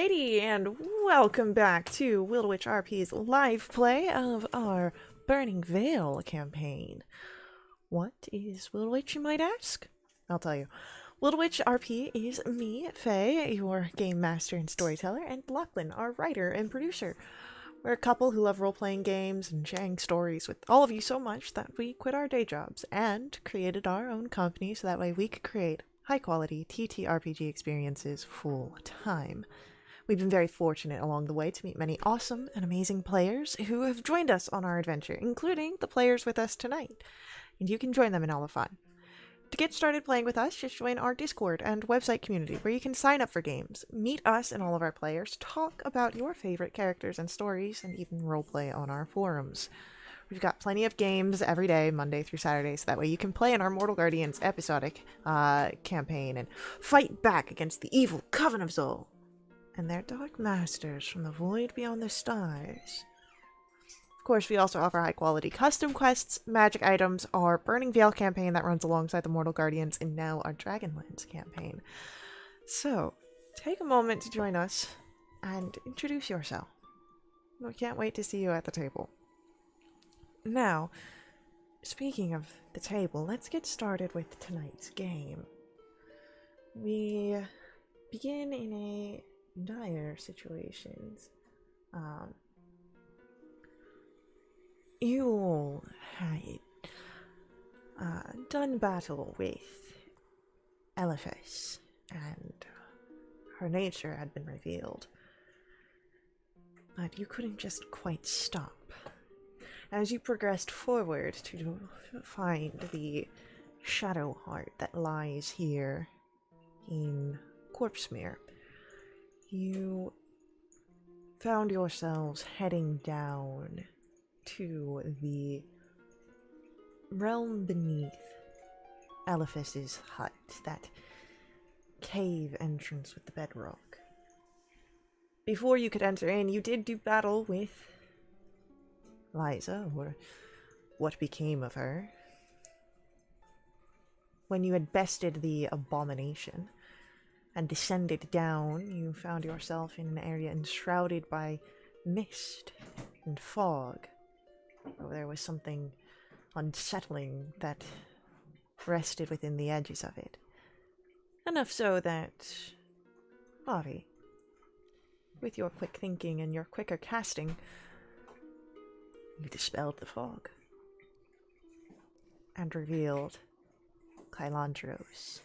Alrighty, and welcome back to Wildewitch RP's live play of our Burning Veil campaign. What is Wildewitch, you might ask? I'll tell you. Wildewitch RP is me, Faye, your game master and storyteller, and Lachlan, our writer and producer. We're a couple who love role-playing games and sharing stories with all of you so much that we quit our day jobs and created our own company so that way we could create high-quality TTRPG experiences full-time. We've been very fortunate along the way to meet many awesome and amazing players who have joined us on our adventure, including the players with us tonight, and you can join them in all the fun. To get started playing with us, just join our Discord and website community where you can sign up for games, meet us and all of our players, talk about your favorite characters and stories, and even roleplay on our forums. We've got plenty of games every day, Monday through Saturday, so that way you can play in our Mortal Guardians episodic campaign and fight back against the evil Coven of Zol and their dark masters from the void beyond the stars. Of course, we also offer high-quality custom quests, magic items, our Burning Veil campaign that runs alongside the Mortal Guardians, and now our Dragonlance campaign. So, take a moment to join us and introduce yourself. We can't wait to see you at the table. Now, speaking of the table, let's get started with tonight's game. We begin in a dire situation. You all had done battle with Eliphas, and her nature had been revealed. But you couldn't just quite stop. As you progressed forward to find the shadow heart that lies here in Corpsemere, you found yourselves heading down to the realm beneath Eliphas's hut, that cave entrance with the bedrock. Before you could enter in, you did do battle with Liza, or what became of her. When you had bested the abomination and descended down, you found yourself in an area enshrouded by mist and fog. Oh, there was something unsettling that rested within the edges of it. Enough so that, Avi, with your quick thinking and your quicker casting, you dispelled the fog and revealed Kylandros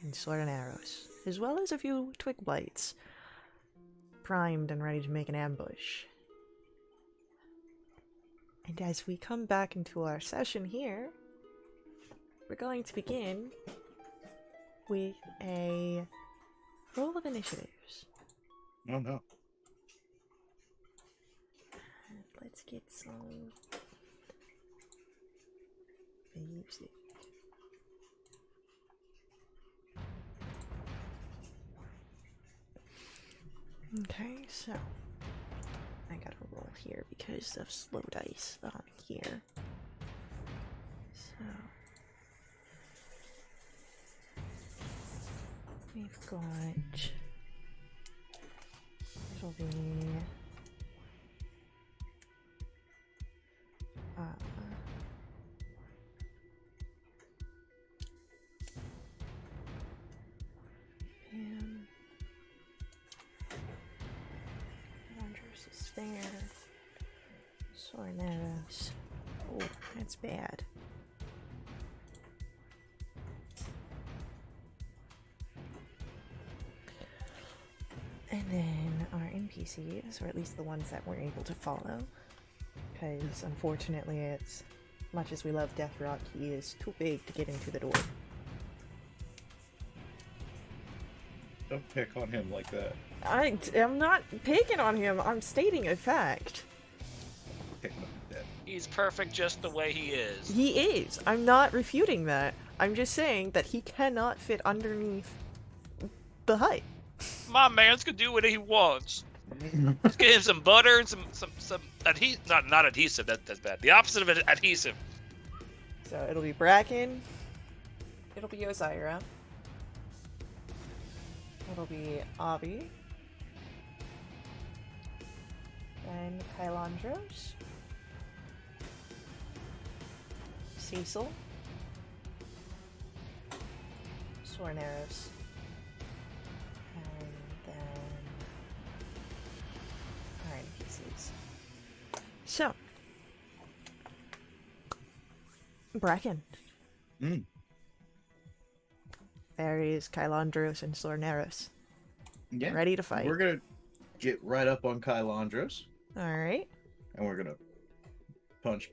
and sword and arrows, as well as a few twig blights, primed and ready to make an ambush. And as we come back into our session here, we're going to begin with a roll of initiatives. Oh no. Let's get some music. Okay, so I gotta roll here because of slow dice on here. So we've got, it'll be Andros is there. Sword and arrows. Oh, that's bad. And then our NPCs, or at least the ones that we're able to follow, because unfortunately it's, much as we love Deathrock, he is too big to get into the door. Don't pick on him like that. I am not picking on him, I'm stating a fact. Picking on him dead. He's perfect just the way he is. He is. I'm not refuting that. I'm just saying that he cannot fit underneath the hut. My man's can do what he wants. Let's get him some butter and some adhesive. Not adhesive. That's bad. The opposite of adhesive. So it'll be Bracken. It'll be Osiris. It'll be Avi. then Kylandros, Cecil, Sorneros, and then Iron Pieces. So, Bracken. Mm. There is Kylandros and Sorneros. Yeah. Ready to fight. We're gonna get right up on Kylandros, Alright. and we're gonna punch.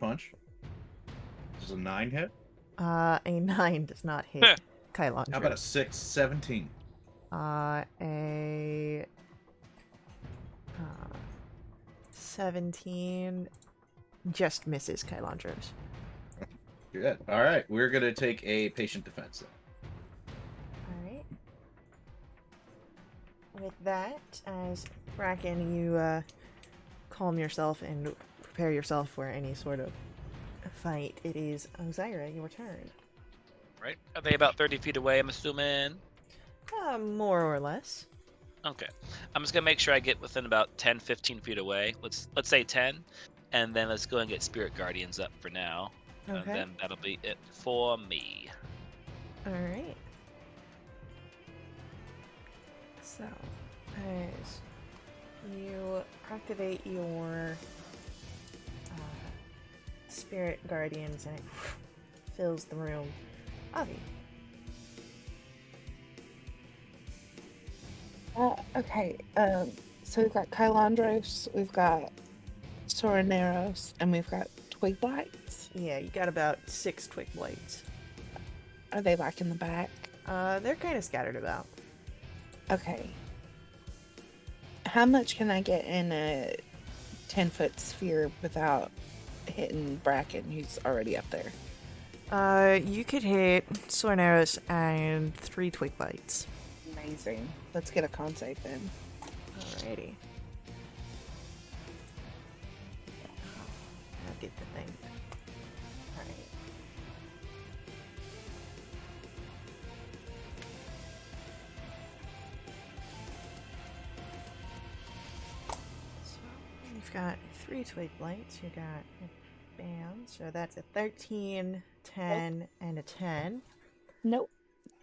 Does a 9 hit? A 9 does not hit Kylandros. How about a 6, 17? A 17 just misses Kylandros. Good. All right, we're gonna take a patient defense then. Alright. With that, as Bracken, you calm yourself and prepare yourself for any sort of fight. It is Ozira, your turn. Right? Are they about 30 feet away, I'm assuming? More or less. Okay. I'm just gonna make sure I get within about 10, 15 feet away. Let's say 10. And then let's go and get Spirit Guardians up for now. Okay. And then that'll be it for me. Alright. So, as you activate your Spirit Guardians and it fills the room. Avi. Okay, so we've got Kylandros, we've got Sorneros, and we've got Twig Blights. Yeah, you got about 6 Twig Blades. Are they like in the back? They're kind of scattered about. Okay. How much can I get in a 10-foot sphere without hitting Bracken, who's already up there? You could hit Sorneros and 3 Twig Bites. Amazing. Let's get a con save then. Alrighty. I did the thing. Alright. So, you've got 3 Twig Blights. You got a bam. So that's a 13, 10, and a 10. Nope.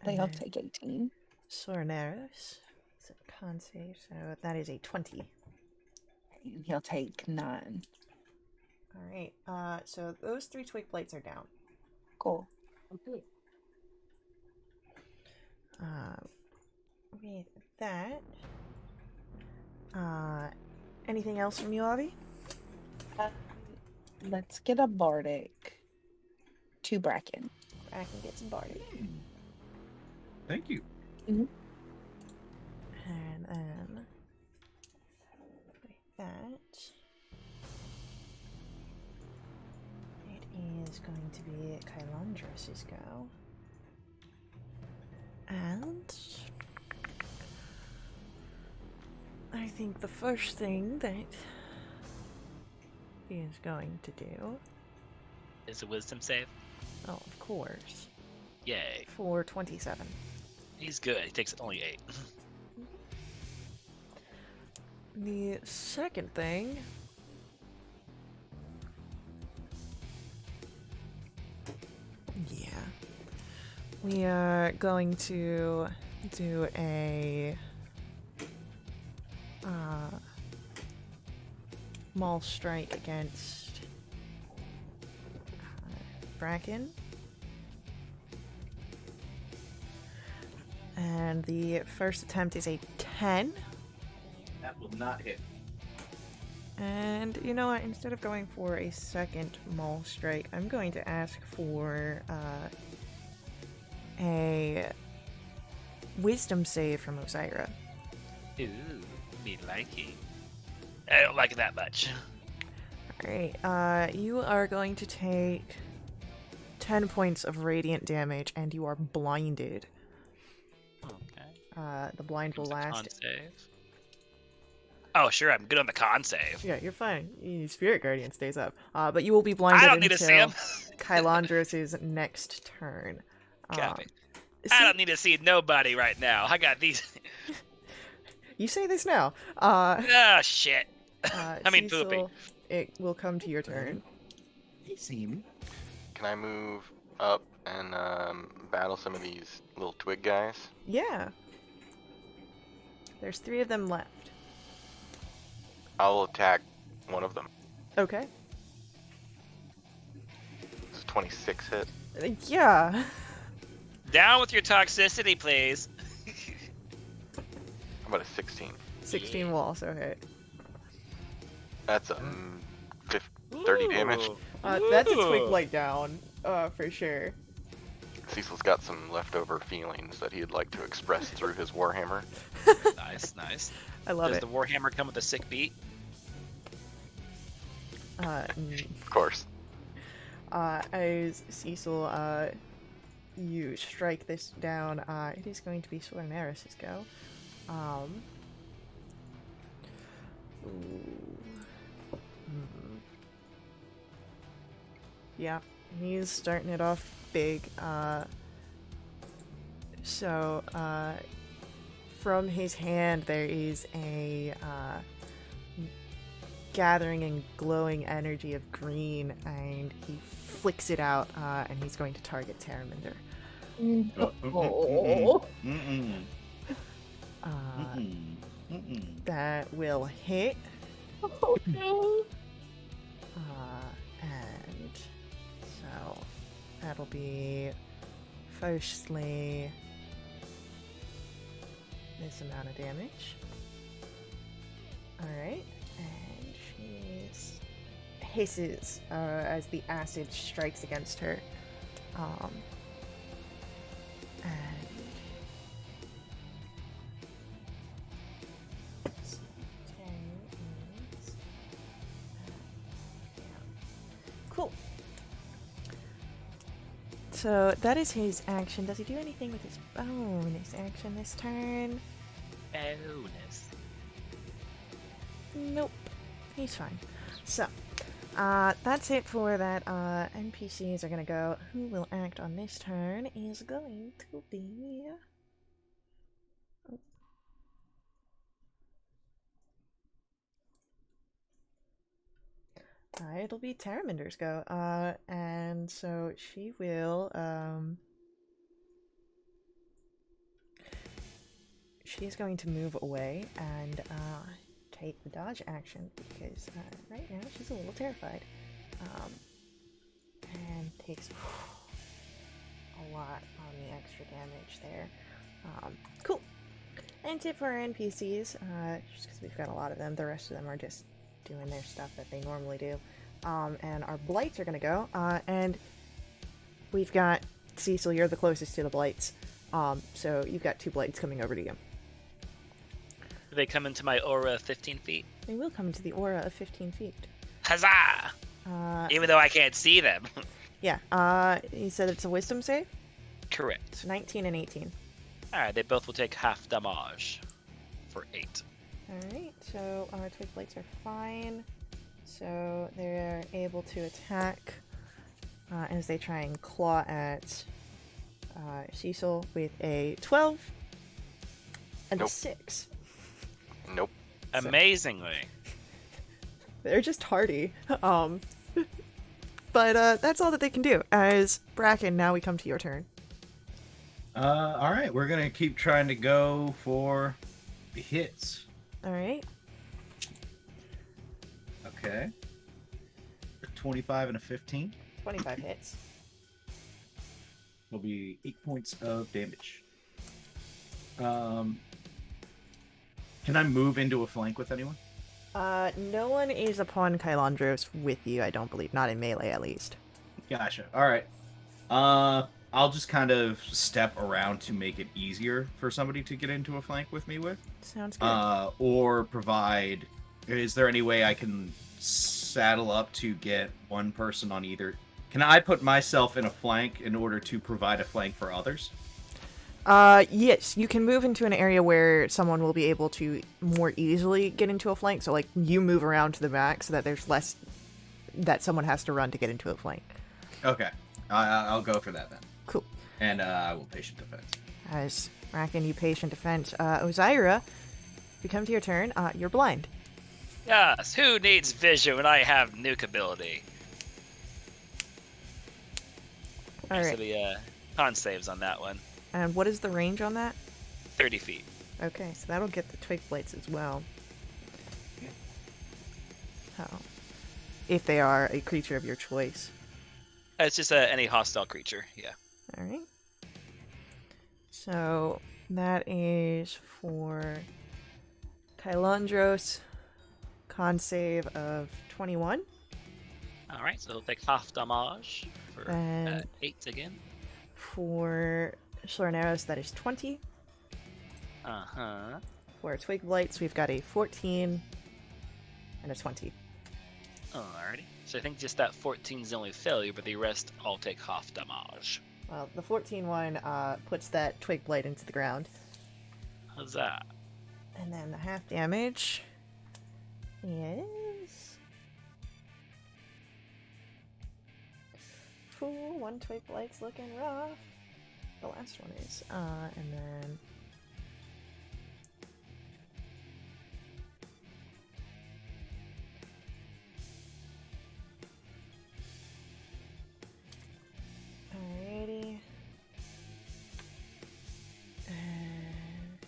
They all And take 18. Sorneros. It's a con save, so that is a 20. And he'll take 9. Alright, so those 3 Twig Blights are down. Cool. With that, anything else from you, Avi? Let's get a Bardic to Bracken. I can get some Bardic. Thank you. And then, with that, it is going to be Kylandros' go. And I think the first thing that he is going to do, Is a wisdom save? oh, of course, Yay. for 27. He's good. He takes only 8. The second thing we are going to do a Maul strike against Bracken. And the first attempt is a 10. That will not hit. And you know what? Instead of going for a second Maul strike, I'm going to ask for a wisdom save from Ozira. Ooh, me liking. I don't like it that much. Alright, you are going to take 10 points of radiant damage and you are blinded. Okay. The blind will Comes the con last. save. Oh, sure, I'm good on the con save. Yeah, you're fine. Your Spirit Guardian stays up. But you will be blinded I don't need to see until him. Kylandros' next turn. Copy. See, I don't need to see nobody right now. I got these. you say this now. Ah, shit. I mean, Cecil, it will come to your turn. He seen. Can I move up and battle some of these little twig guys? Yeah. There's 3 of them left. I'll attack one of them. Okay. It's a 26 hit. Yeah. Down with your toxicity, please. How about a 16? 16 will also hit. That's a 30 damage. Ooh. That's a twig Ooh. blight down, for sure. Cecil's got some leftover feelings that he'd like to express through his warhammer. Nice, nice. I love Does it. the Warhammer come with a sick beat? Of course. As Cecil, you strike this down, it is going to be Solanaris' go. Yeah, he's starting it off big. So, from his hand, there is a gathering and glowing energy of green, and he flicks it out, and he's going to target Terraminder. Oh. That will hit. Oh no. And so that'll be firstly this amount of damage. Alright, and she hisses as the acid strikes against her. And so 10 is cool. So that is his action. Does he do anything with his bonus action this turn? Bonus. Nope. He's fine. So, that's it for that. NPCs are gonna go. Who will act on this turn is going to be... it'll be Terraminder's go. And so she will, she's going to move away and, take the dodge action because, right now she's a little terrified. And takes a lot on the extra damage there. Cool. And tip for our NPCs, just because we've got a lot of them, the rest of them are just doing their stuff that they normally do. And our blights are gonna go, and we've got Cecil, you're the closest to the blights, so you've got 2 blights coming over to you. Do they come into my aura of 15 feet? They will come into the aura of 15 feet. Huzzah! Even though I can't see them. Yeah, you said it's a wisdom save? Correct. 19 and 18. Alright, they both will take half damage for 8. Alright, so our twig blights are fine. So they're able to attack as they try and claw at Cecil with a 12 and a 6. Nope. Amazingly. They're just hardy. But that's all that they can do. As Bracken, now we come to your turn. All right, we're gonna keep trying to go for the hits. Alright. Okay. A 25 and a 15 25 hits. will be 8 points of damage. Can I move into a flank with anyone? No one is upon Kylandros with you, I don't believe. Not in melee, at least. Gotcha. All right. I'll just kind of step around to make it easier for somebody to get into a flank with me with. Sounds good. Or provide... Is there any way I can saddle up to get one person on either... Can I put myself in a flank in order to provide a flank for others? Yes, you can move into an area where someone will be able to more easily get into a flank. So, like, you move around to the back so that there's less that someone has to run to get into a flank. Okay. I'll go for that then. Cool. And I will patient defense. As Bracken, you patient defense. Ozira, we come to your turn. You're blind. Yes, who needs vision when I have nuke ability? All So right. the con saves on that one. And what is the range on that? 30 feet. Okay, so that'll get the twig blights as well. Oh. If they are a creature of your choice. It's just any hostile creature, yeah. Alright. So that is for Kylandros. Con save of 21. Alright, so he'll take half damage for And 8 again. for Sorneros, that is 20. Uh-huh. For Twig Blights, we've got a 14 and a 20. Alrighty. So I think just that 14 is the only failure, but the rest all take half damage. Well, the 14 one puts that Twig Blight into the ground. How's that? And then the half damage is... Fool, one Twig Blight's looking rough. The last one is. And then... Alrighty. And...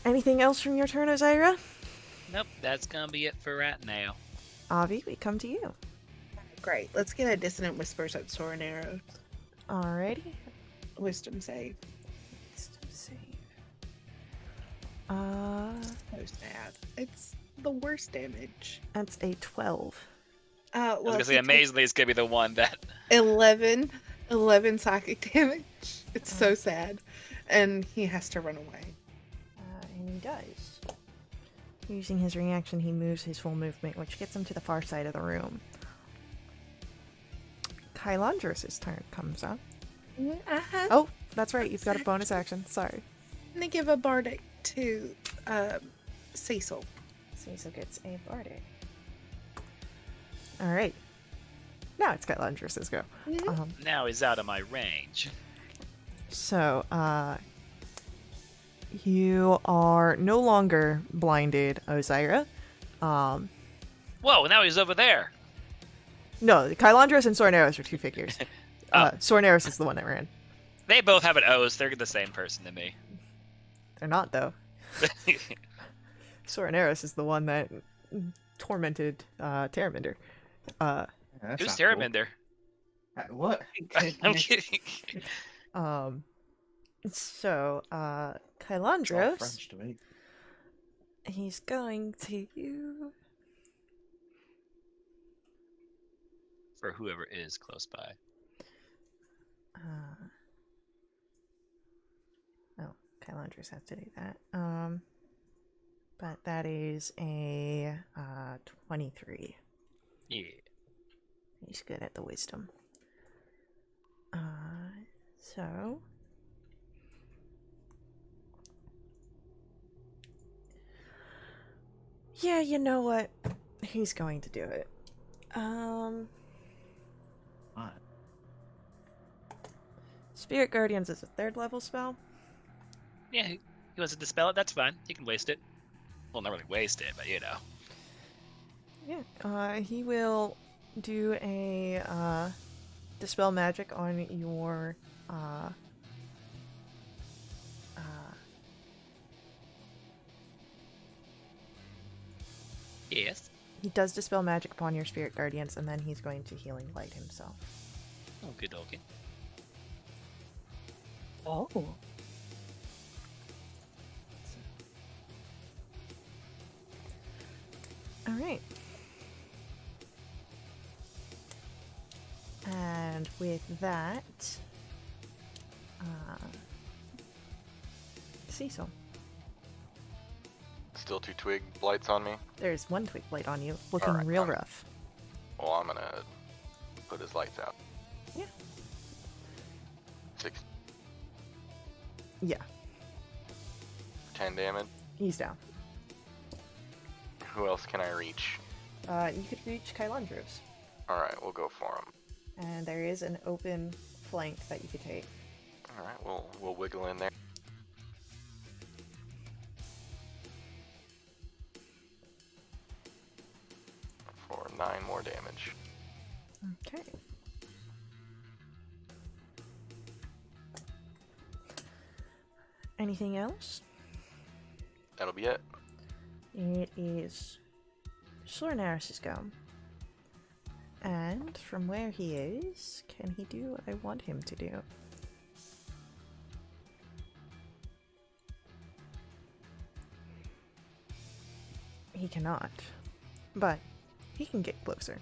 Anything else from your turn, Ozyra? Nope, that's gonna be it for right now. Avi, we come to you. Great. Let's get a dissonant whispers at sword and arrows. Alrighty. Wisdom save. Wisdom save. So sad. It's the worst damage. That's a 12. I was Well, gonna say, he amazingly, it's gonna be the one that. took 11 psychic damage. It's so sad. And he has to run away. And he does. Using his reaction, he moves his full movement, which gets him to the far side of the room. Kylandros' turn comes up. Uh-huh. Oh, that's right. You've got a bonus action. Sorry. I'm gonna give a bardic to Cecil. Cecil gets a bardic. Alright. Now it's Kylandros' go. Now he's out of my range. So, you are no longer blinded, Ozyra. Whoa, now he's over there. No, Kylandros and Sorneros are two figures. Sorneros is the one that ran. They both have an O's. They're the same person to me. They're not, though. Sorneros is the one that tormented Terraminder. That's Who's not cool. Terraminder? What? I'm kidding. So, It's all Kylandros, French to me. he's going to... For whoever is close by. Oh, Kylandros has to do that. But that is a 23. Yeah. He's good at the wisdom. So... Yeah, you know what? He's going to do it. What? Spirit Guardians is a 3rd level spell. Yeah, he wants to dispel it. That's fine. He can waste it. Well, not really waste it, but you know. Yeah, he will do a dispel magic on your Yes. he does dispel magic upon your spirit guardians, and then he's going to healing light himself. Okay, dokie. Oh. All right. And with that, Cecil, Still 2 twig blights on me. there's one twig blight on you, looking Alright, real fine. rough. Well, I'm gonna put his lights out. Yeah. 6, Yeah, 10 damage. he's down. Who else can I reach? You could reach Kylandros. Alright, we'll go for him. and there is an open flank that you could take. All right, we'll wiggle in there. For 9 more damage. Okay. Anything else? That'll be it. It is Sornaris' go. And from where he is, can he do what I want him to do? He cannot. But he can get closer.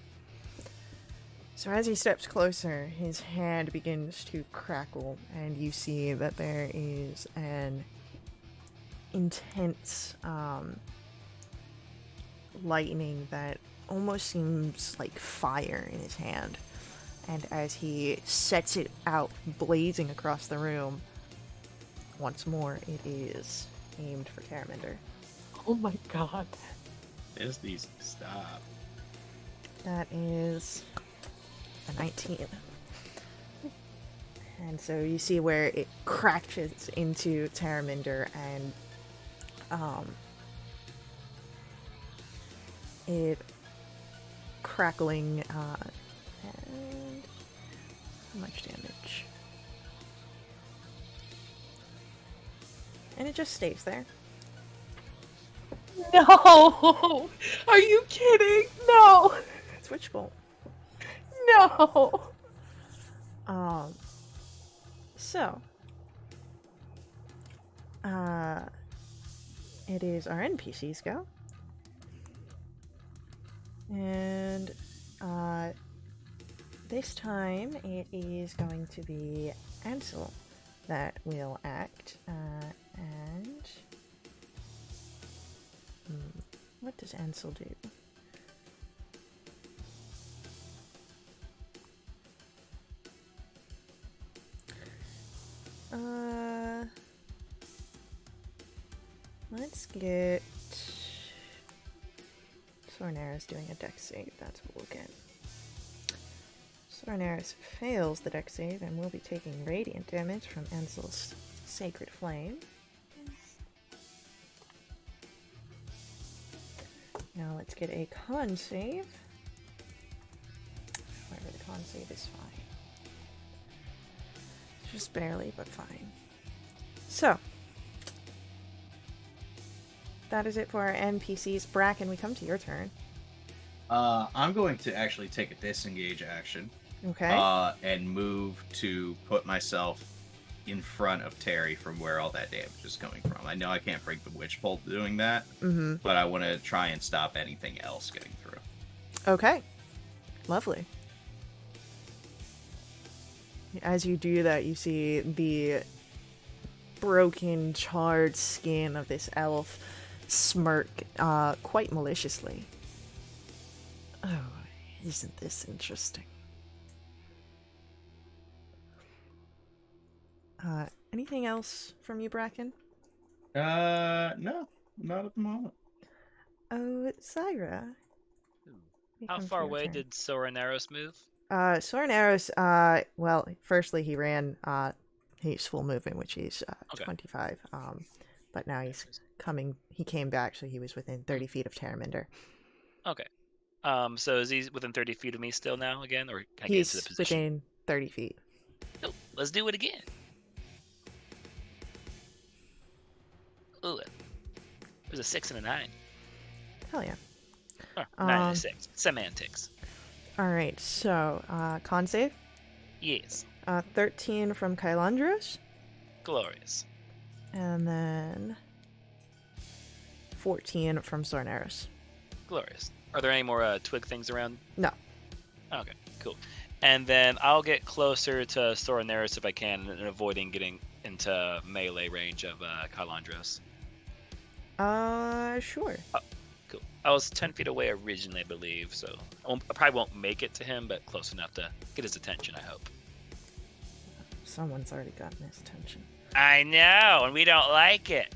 So as he steps closer, his hand begins to crackle, and you see that there is an intense lightning that almost seems like fire in his hand. And as he sets it out, blazing across the room, once more it is aimed for Terraminder. Oh my god. This needs to stop. That is a 19. And so you see where it crashes into Terraminder, and it crackling, and how much damage? And it just stays there. No! Are you kidding? No! Switch bolt. No! So, it is our NPCs go. And, this time it is going to be Ansel that will act, and what does Ansel do? Let's get Sornaris doing a dex save. That's what we'll get. Sornaris fails the dex save and will be taking radiant damage from Ansel's Sacred Flame. Now let's get a con save. However, the con save is fine. Just barely, but fine. So, that is it for our NPCs. Bracken, we come to your turn. I'm going to actually take a disengage action. Okay. And move to put myself in front of Terry from where all that damage is coming from. I know I can't break the Witch Bolt doing that, but I want to try and stop anything else getting through. Okay. Lovely. As you do that, you see the broken, charred skin of this elf smirk quite maliciously. Oh, isn't this interesting? Anything else from you, Bracken? No, not at the moment. Oh, Zyra. We How come to far your away turn. did Soranaros move? Sornaris, well, firstly he ran, he's full movement, which is, Okay. 25, but now he's coming, he came back, so he was within 30 feet of Terraminder. Okay. So is he within 30 feet of me still now again, or can I get He's into the position? within 30 feet. No, let's do it again. Ooh, there's a 6 and a 9. Hell yeah. Oh, 9 and a 6. Semantics. Alright, so, con save, Yes. 13 from Kylandros, Glorious. and then 14 from Sornaris. Glorious. Are there any more twig things around? No. Okay, cool. And then I'll get closer to Soranaris if I can, and avoiding getting into melee range of Kylandros. Sure. Cool. I was 10 feet away originally, I believe, so I probably won't make it to him, but close enough to get his attention, I hope. Someone's already gotten his attention. I know, and we don't like it.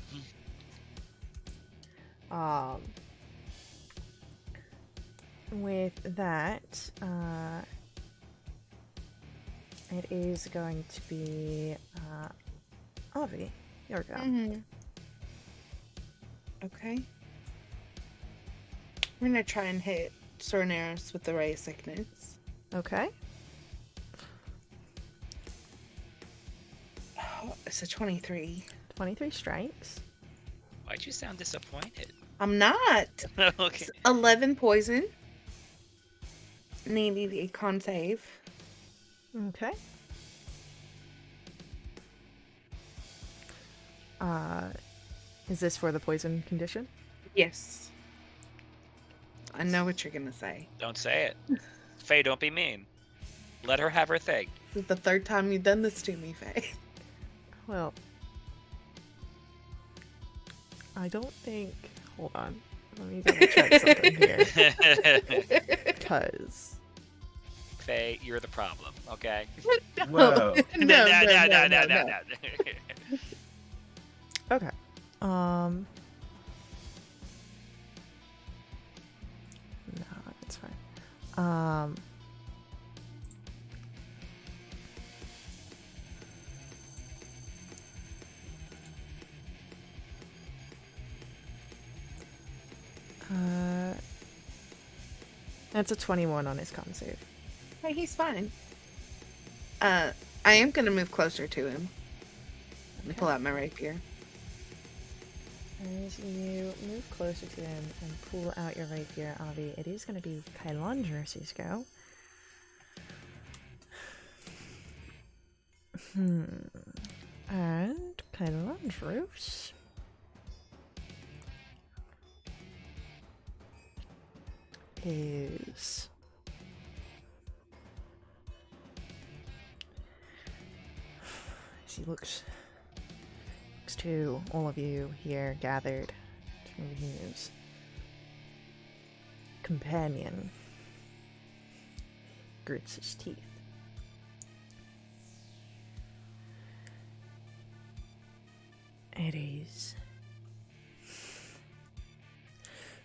With that, It is going to be Avi. Your go. Mm-hmm. Okay. We're gonna try and hit Sornaris with the Ray of Sickness. Okay. Oh, it's a 23. 23 strikes. Why'd you sound disappointed? I'm not. Okay. It's 11 poison. Needing a con save. Okay. Is this for the poison condition? Yes. I know what you're gonna say. Don't say it. Faye, don't be mean. Let her have her thing. This is the third time you've done this to me, Faye. Well, I don't think. Hold on. Let me double check something here. Because. Faye, you're the problem, okay? Whoa. No. Okay. No, it's fine. That's a 21 on his con save. Hey, he's fine. I am gonna move closer to him. And pull out my rapier. As you move closer to him and pull out your rapier, Avi, it is going to be Kylandros' go. And Kylandros is... As he looks to all of you here gathered to his companion, grits his teeth. It is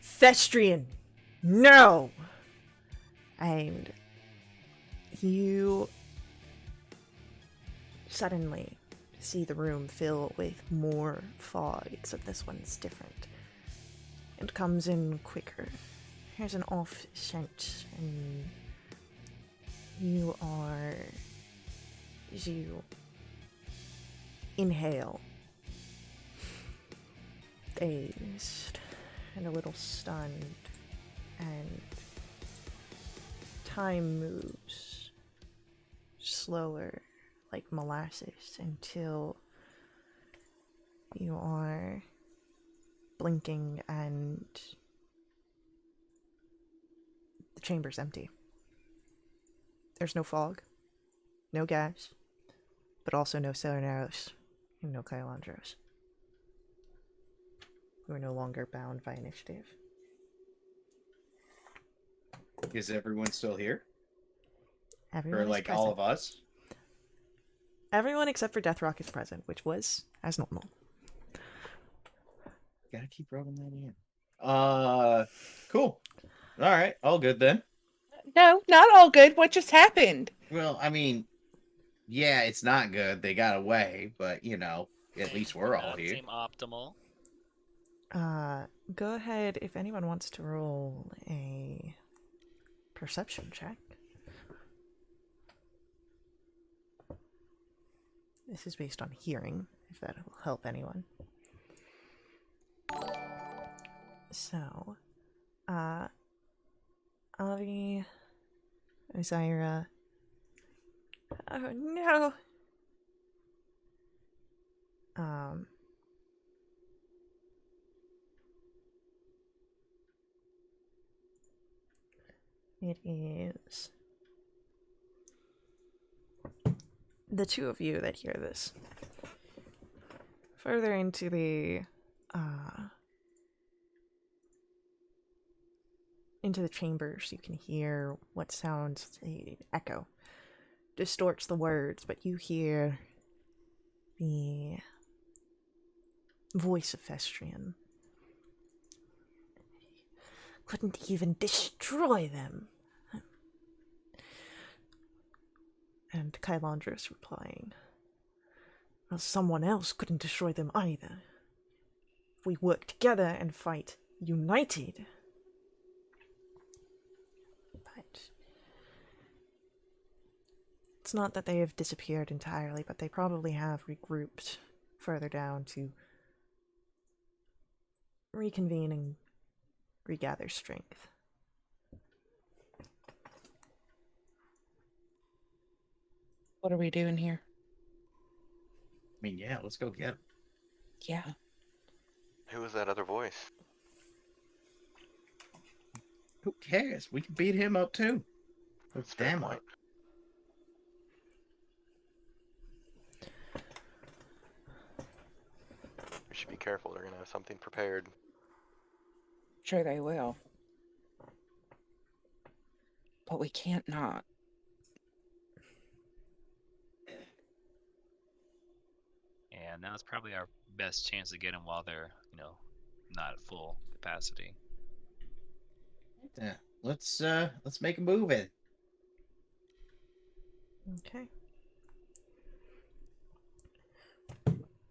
Thestrian. No! And you suddenly see the room fill with more fog, except this one's different. It comes in quicker. Here's an off scent, and as you inhale, dazed and a little stunned, and time moves slower like molasses until you are blinking and the chamber's empty. There's no fog, no gas, but also no Selenaros and no Kylandros. We're no longer bound by initiative. Is everyone still here? Everyone Or is like present. all of us? Everyone except for Deathrock is present, which was as normal. Gotta keep rubbing that in. Cool. All right, all good then. No, not all good. What just happened? Well, I mean, yeah, it's not good. They got away, but you know, at least we're all Not here. seem optimal. Go ahead if anyone wants to roll a perception check. This is based on hearing, if that will help anyone. So, Avi, Ozyra. Oh no! It is the two of you that hear this. Further into the chambers, you can hear what sounds an echo. Distorts the words, but you hear the voice of Thestrian. Couldn't even destroy them. And heard Kylandros replying. Well, someone else couldn't destroy them either. If we work together and fight united. But it's not that they have disappeared entirely, but they probably have regrouped further down to reconvene and regather strength. What are we doing here? I mean, yeah, let's go get him. Yeah. Who was that other voice? Who cares? We can beat him up too. That's a fair Damn point. We should be careful. They're gonna have something prepared. Sure they will. But we can't not. Yeah, now it's probably our best chance to get them while they're, not at full capacity. Yeah, let's make a move in. Okay.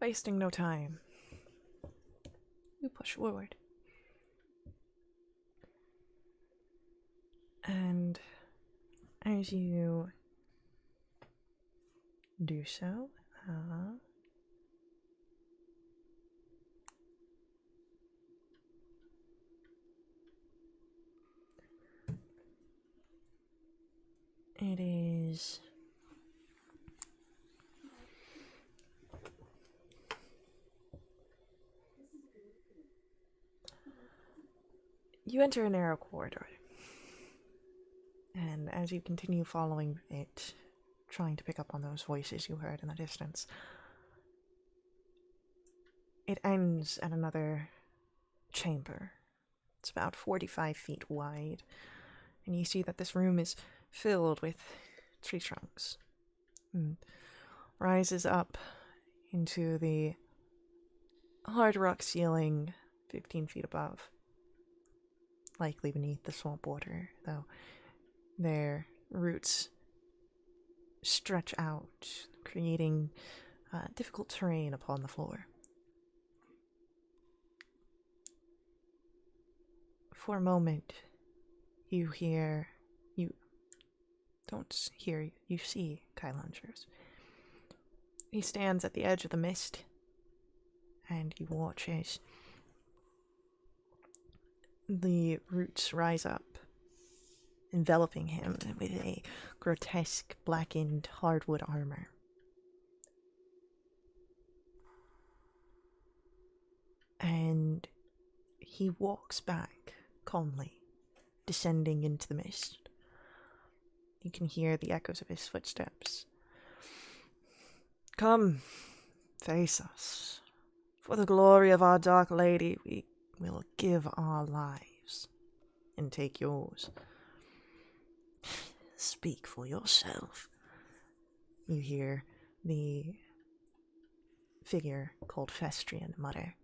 Wasting no time. You push forward. And as you do so, it is you enter a narrow corridor. And as you continue following it, trying to pick up on those voices you heard in the distance, it ends at another chamber. It's about 45 feet wide, and you see that this room is filled with tree trunks and rises up into the hard rock ceiling 15 feet above, likely beneath the swamp water, though their roots stretch out, creating difficult terrain upon the floor. For a moment, you see Kylandros. He stands at the edge of the mist, and you watch as the roots rise up, enveloping him with a grotesque blackened hardwood armor. And he walks back calmly, descending into the mist. You can hear the echoes of his footsteps. Come, face us. For the glory of our Dark Lady, we will give our lives and take yours. Speak for yourself. You hear the figure called Festrian mutter.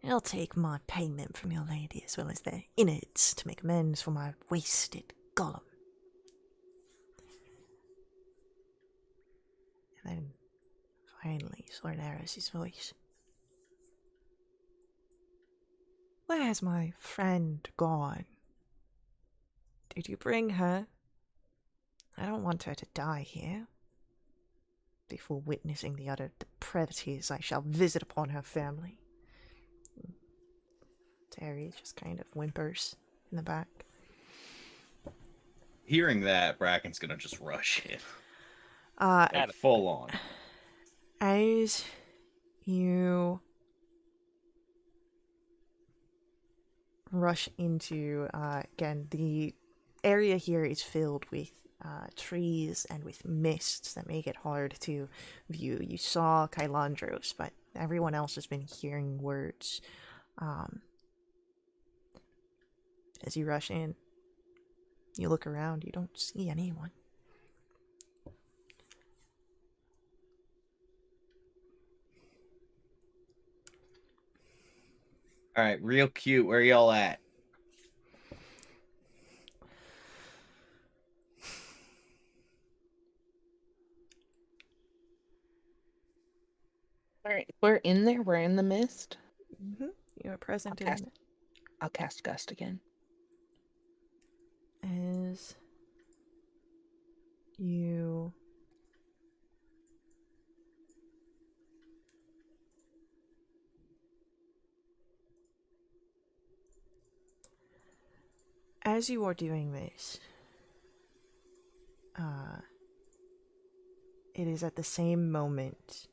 I'll take my payment from your lady as well as their innards to make amends for my wasted golem. And then finally narrows his voice. Where has my friend gone? Did you bring her? I don't want her to die here. Before witnessing the utter depravities I shall visit upon her family. Terry just kind of whimpers in the back. Hearing that, Bracken's gonna just rush in. Got Full on. As you rush into, again, the area here is filled with trees and with mists that make it hard to view. You saw Kylandros, but everyone else has been hearing words. As you rush in, you look around, you don't see anyone. Alright, real cute. Where y'all at? We're in there. We're in the mist. You are present I'll in I'll cast Gust again. as you are doing this, it is at the same moment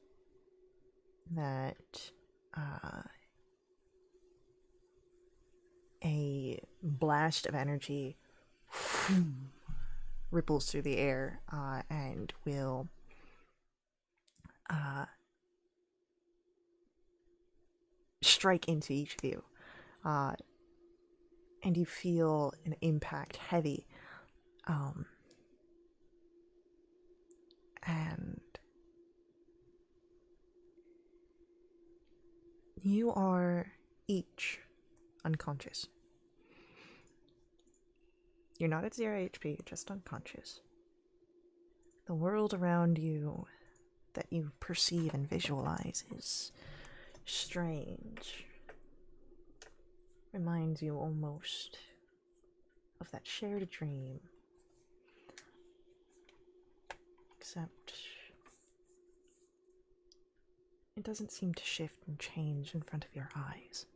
that a blast of energy ripples through the air and will strike into each of you. And you feel an impact heavy. And you are each unconscious. You're not at 0 HP, you're just unconscious. The world around you that you perceive and visualize is strange. Reminds you almost of that shared dream. Except it doesn't seem to shift and change in front of your eyes.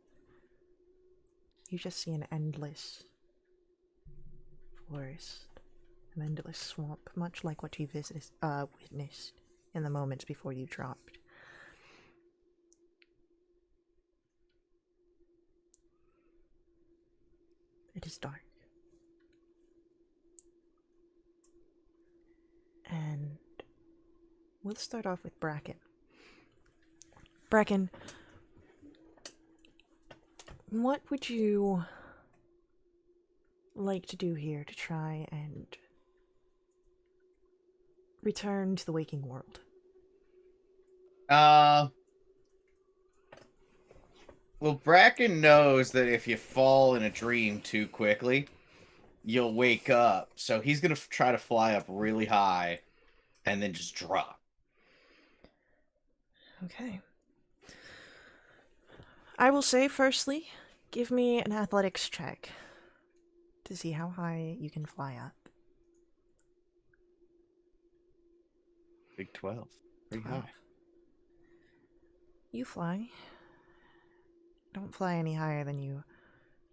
You just see an endless forest, an endless swamp, much like what you witnessed in the moments before you dropped. It is dark. And we'll start off with Bracken. Bracken, what would you like to do here to try and return to the waking world? Well, Bracken knows that if you fall in a dream too quickly, you'll wake up. So he's going to try to fly up really high and then just drop. Okay. I will say, firstly, give me an athletics check to see how high you can fly up. Big 12. Pretty 12. high. You fly. Don't fly any higher than you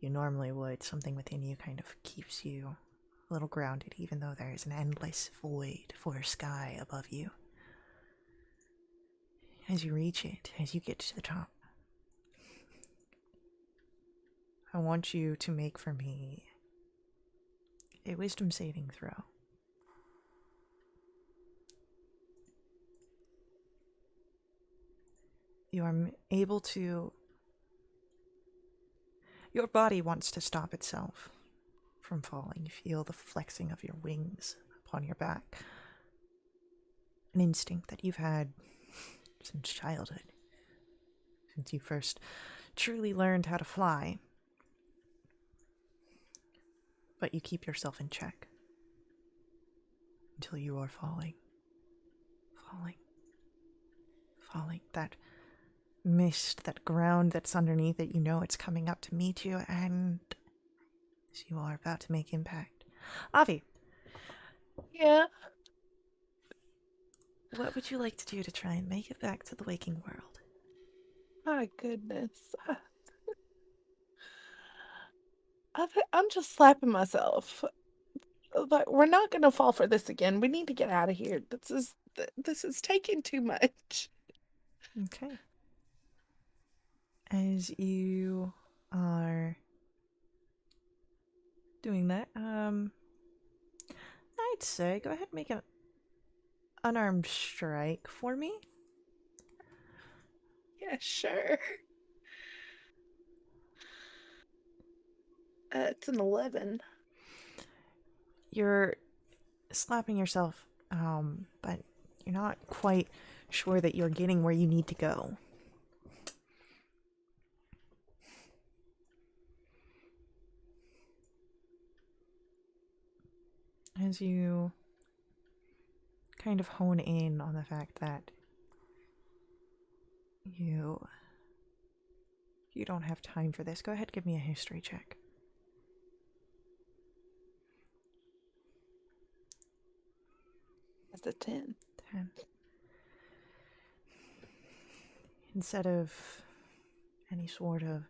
normally would. Something within you kind of keeps you a little grounded, even though there is an endless void for sky above you. As you reach it, as you get to the top, I want you to make for me a wisdom saving throw. You are able to... Your body wants to stop itself from falling. You feel the flexing of your wings upon your back. An instinct that you've had since childhood. Since you first truly learned how to fly. But you keep yourself in check. Until you are falling. Falling. Falling. That mist, that ground that's underneath it, you know it's coming up to meet you, and as you are about to make impact. Avi. Yeah. What would you like to do to try and make it back to the waking world? My goodness. I'm just slapping myself. Like, we're not gonna fall for this again. We need to get out of here. This is taking too much. Okay. As you are doing that, I'd say go ahead and make an unarmed strike for me. Yeah, sure. It's an 11. You're slapping yourself, but you're not quite sure that you're getting where you need to go. As you kind of hone in on the fact that You don't have time for this. Go ahead, give me a history check. That's a 10. 10. Instead of any sort of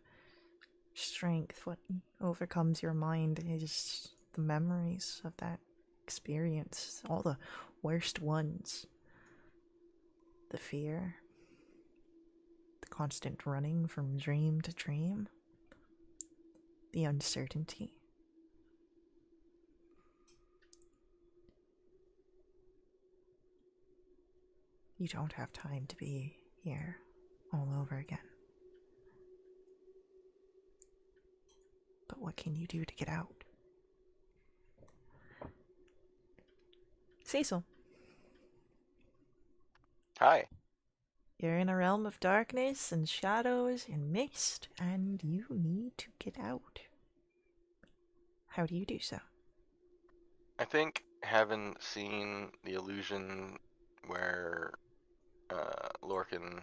strength, what overcomes your mind is the memories of that experience, all the worst ones. The fear, the constant running from dream to dream, the uncertainty. You don't have time to be here all over again. But what can you do to get out? Cecil, Hi. you're in a realm of darkness and shadows and mist, and you need to get out. How do you do so? I think having seen the illusion where Lorcan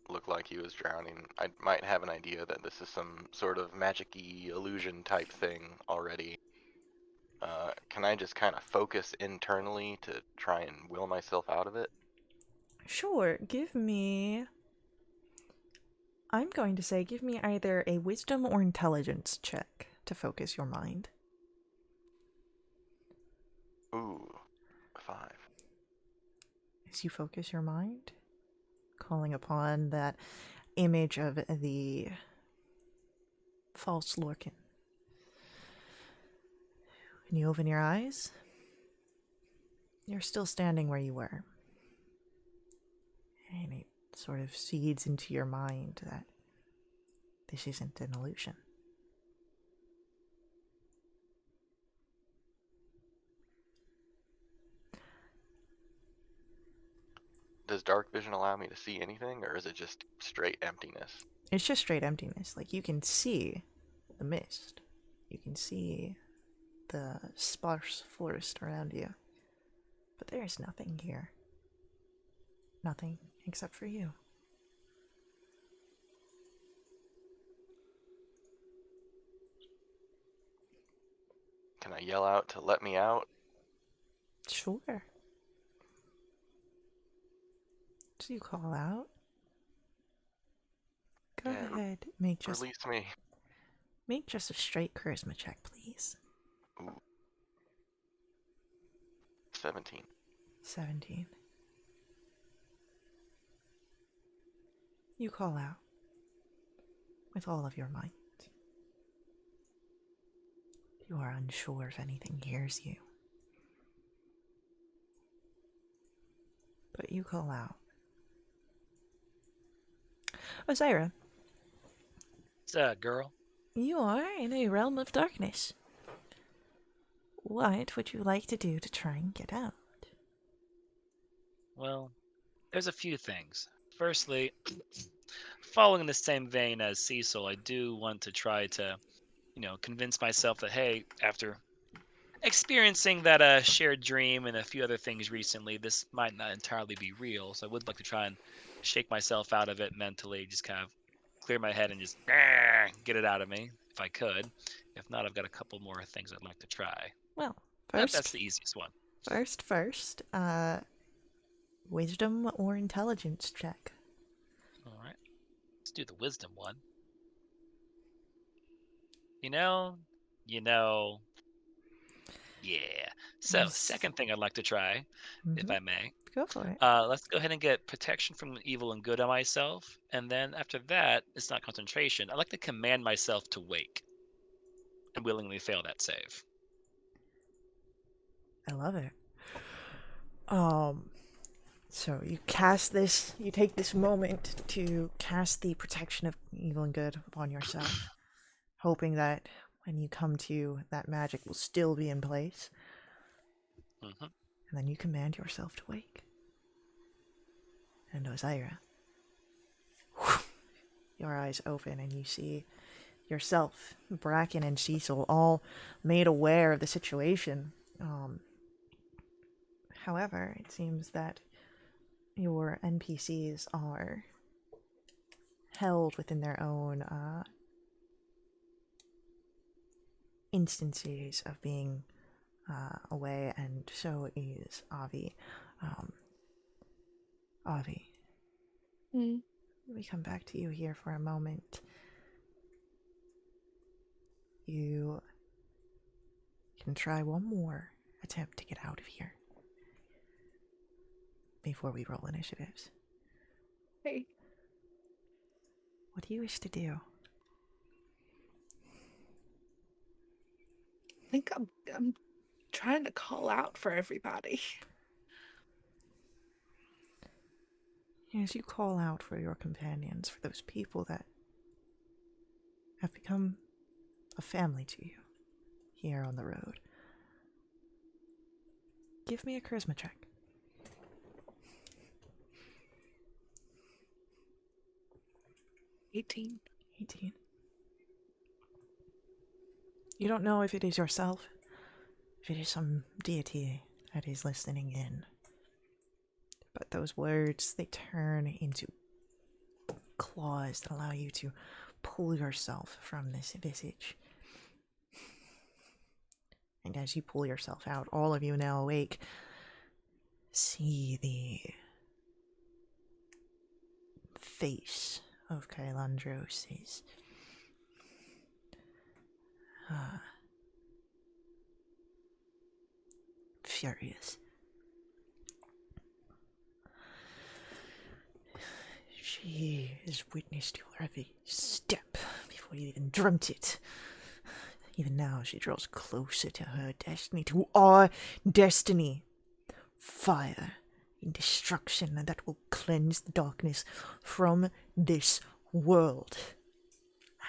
looked like he was drowning, I might have an idea that this is some sort of magic-y illusion type thing already. Can I just kind of focus internally to try and will myself out of it? Sure, I'm going to say give me either a wisdom or intelligence check to focus your mind. Ooh, 5. As you focus your mind, calling upon that image of the false Lorcan. When you open your eyes, you're still standing where you were. And it sort of seeds into your mind that this isn't an illusion. Does dark vision allow me to see anything, or is it just straight emptiness? It's just straight emptiness. Like, you can see the mist. You can see the sparse forest around you. But there's nothing here. Nothing except for you. Can I yell out to let me out? Sure. So you call out. Go Yeah, ahead. Release me. Make just a straight charisma check, please. Ooh. 17. 17. You call out with all of your might. You are unsure if anything hears you. But you call out. Osiris, What's that, girl? you are in a realm of darkness. What would you like to do to try and get out? Well, there's a few things. Firstly, following the same vein as Cecil, I do want to try to, convince myself that, hey, after experiencing that shared dream and a few other things recently, this might not entirely be real. So I would like to try and shake myself out of it mentally, just kind of clear my head and just get it out of me if I could. If not, I've got a couple more things I'd like to try. Well, That's the easiest one. First, wisdom or intelligence check. All right, let's do the wisdom one. You know, yeah. So, Yes. second thing I'd like to try, if I may. Go for it. Let's go ahead and get protection from evil and good on myself, and then after that, it's not concentration. I like to command myself to wake, and willingly fail that save. I love it. So you take this moment to cast the protection of evil and good upon yourself, hoping that when you come to, that magic will still be in place. Mm-hmm. And then you command yourself to wake. And Osiris, your eyes open and you see yourself, Bracken, and Cecil all made aware of the situation. However, it seems that your NPCs are held within their own instances of being away, and so is Avi. Avi, Hmm. let me come back to you here for a moment. You can try one more attempt to get out of here before we roll initiatives. Hey. What do you wish to do? I think I'm trying to call out for everybody. As you call out for your companions, for those people that have become a family to you here on the road, give me a charisma check. 18. 18. You don't know if it is yourself, if it is some deity that is listening in. But those words, they turn into claws that allow you to pull yourself from this visage. And as you pull yourself out, all of you now awake, see the face of Kailandros is furious. She has witnessed your every step before you even dreamt it. Even now, she draws closer to her destiny, to our destiny. Fire and destruction that will cleanse the darkness from this world.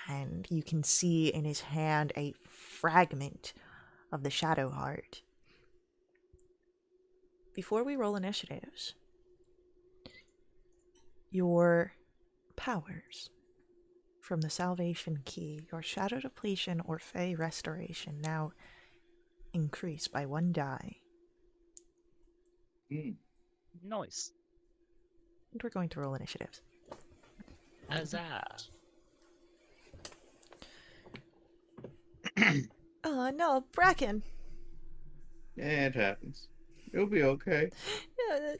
And you can see in his hand a fragment of the Shadow Heart. Before we roll initiatives, your powers from the Salvation Key, your Shadow Depletion or Fey Restoration now increase by 1 die. Nice. And we're going to roll initiatives. Huzzah. Oh no, Bracken! Yeah, it happens. You'll be okay. Yeah,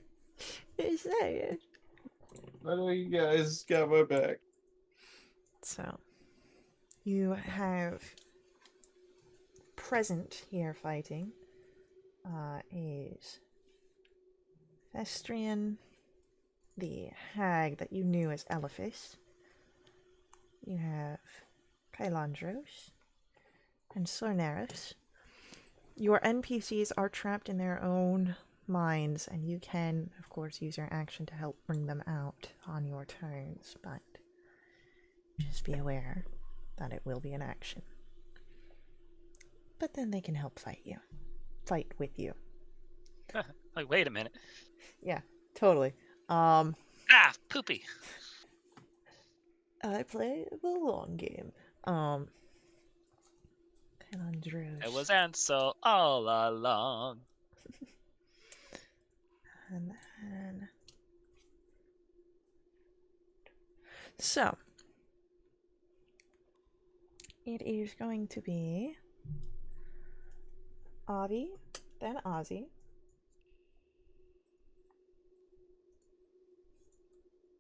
it's sad. I know you guys got my back. So, you have present here fighting is Thestrian, the hag that you knew as Elephas. You have Kailandros and Sorneris. Your NPCs are trapped in their own minds, and you can, of course, use your action to help bring them out on your turns, but just be aware that it will be an action. But then they can help fight with you. Like, wait a minute. Yeah, totally. Poopy. I play the long game. Kailandros. It was Ansel all along. And then... So, it is going to be Avi, then Ozzy.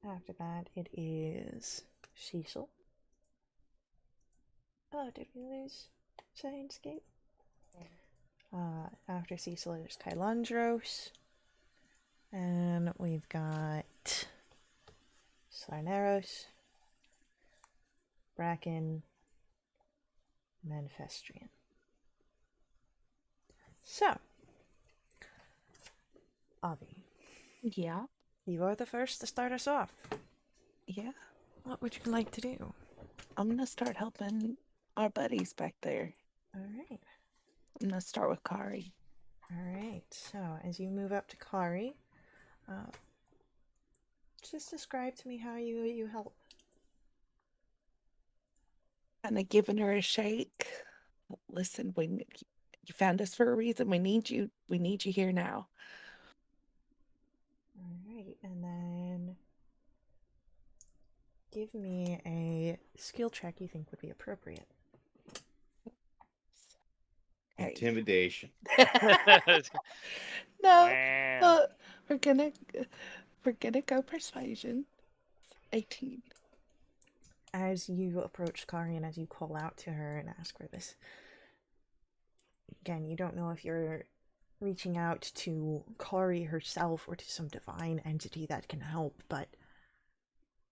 After that, it is Cecil. Oh, did we lose Scienscape? After Cecil, there's Kailandros. And we've got Sarneros, Bracken, Manifestrian. So, Avi, Yeah. you are the first to start us off. Yeah. What would you like to do? I'm going to start helping our buddies back there. Alright. I'm going to start with Kari. Alright, so as you move up to Kari, just describe to me how you help. Kind of giving her a shake. Listen, you found us for a reason. We need you. We need you here now. Alright, and then give me a skill check you think would be appropriate. Okay. Intimidation. No, Wow. we're gonna go persuasion. 18. As you approach Kari and as you call out to her and ask for this, again, you don't know if you're reaching out to Kari herself or to some divine entity that can help, but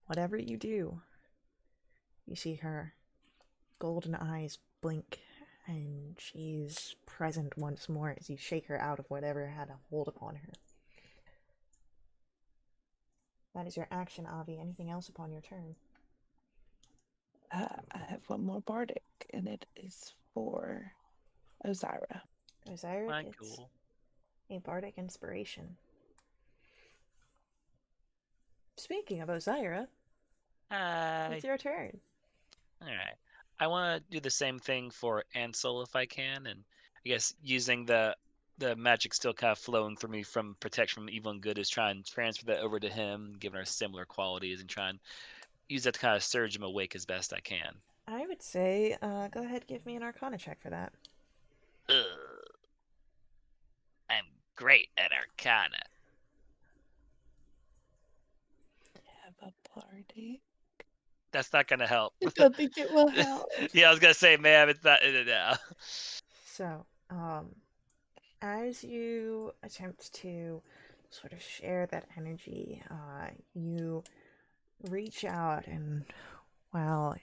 whatever you do, you see her golden eyes blink and she's present once more as you shake her out of whatever had a hold upon her. That is your action, Avi. Anything else upon your turn? I have one more bardic, and it is for Ozira. Ozira My gets cool. a bardic inspiration. Speaking of Ozira, Hi. it's your turn. All right. I want to do the same thing for Ansel if I can, and I guess using the magic still kind of flowing through me from protection from evil and good is try and transfer that over to him, giving her similar qualities, and try and use that to kind of surge him awake as best I can. I would say, go ahead, give me an Arcana check for that. Ugh. I'm great at Arcana. Have a party. That's not gonna help. I don't think it will help. Yeah, I was gonna say, ma'am, it's not in it now. So, as you attempt to sort of share that energy, you reach out and, well,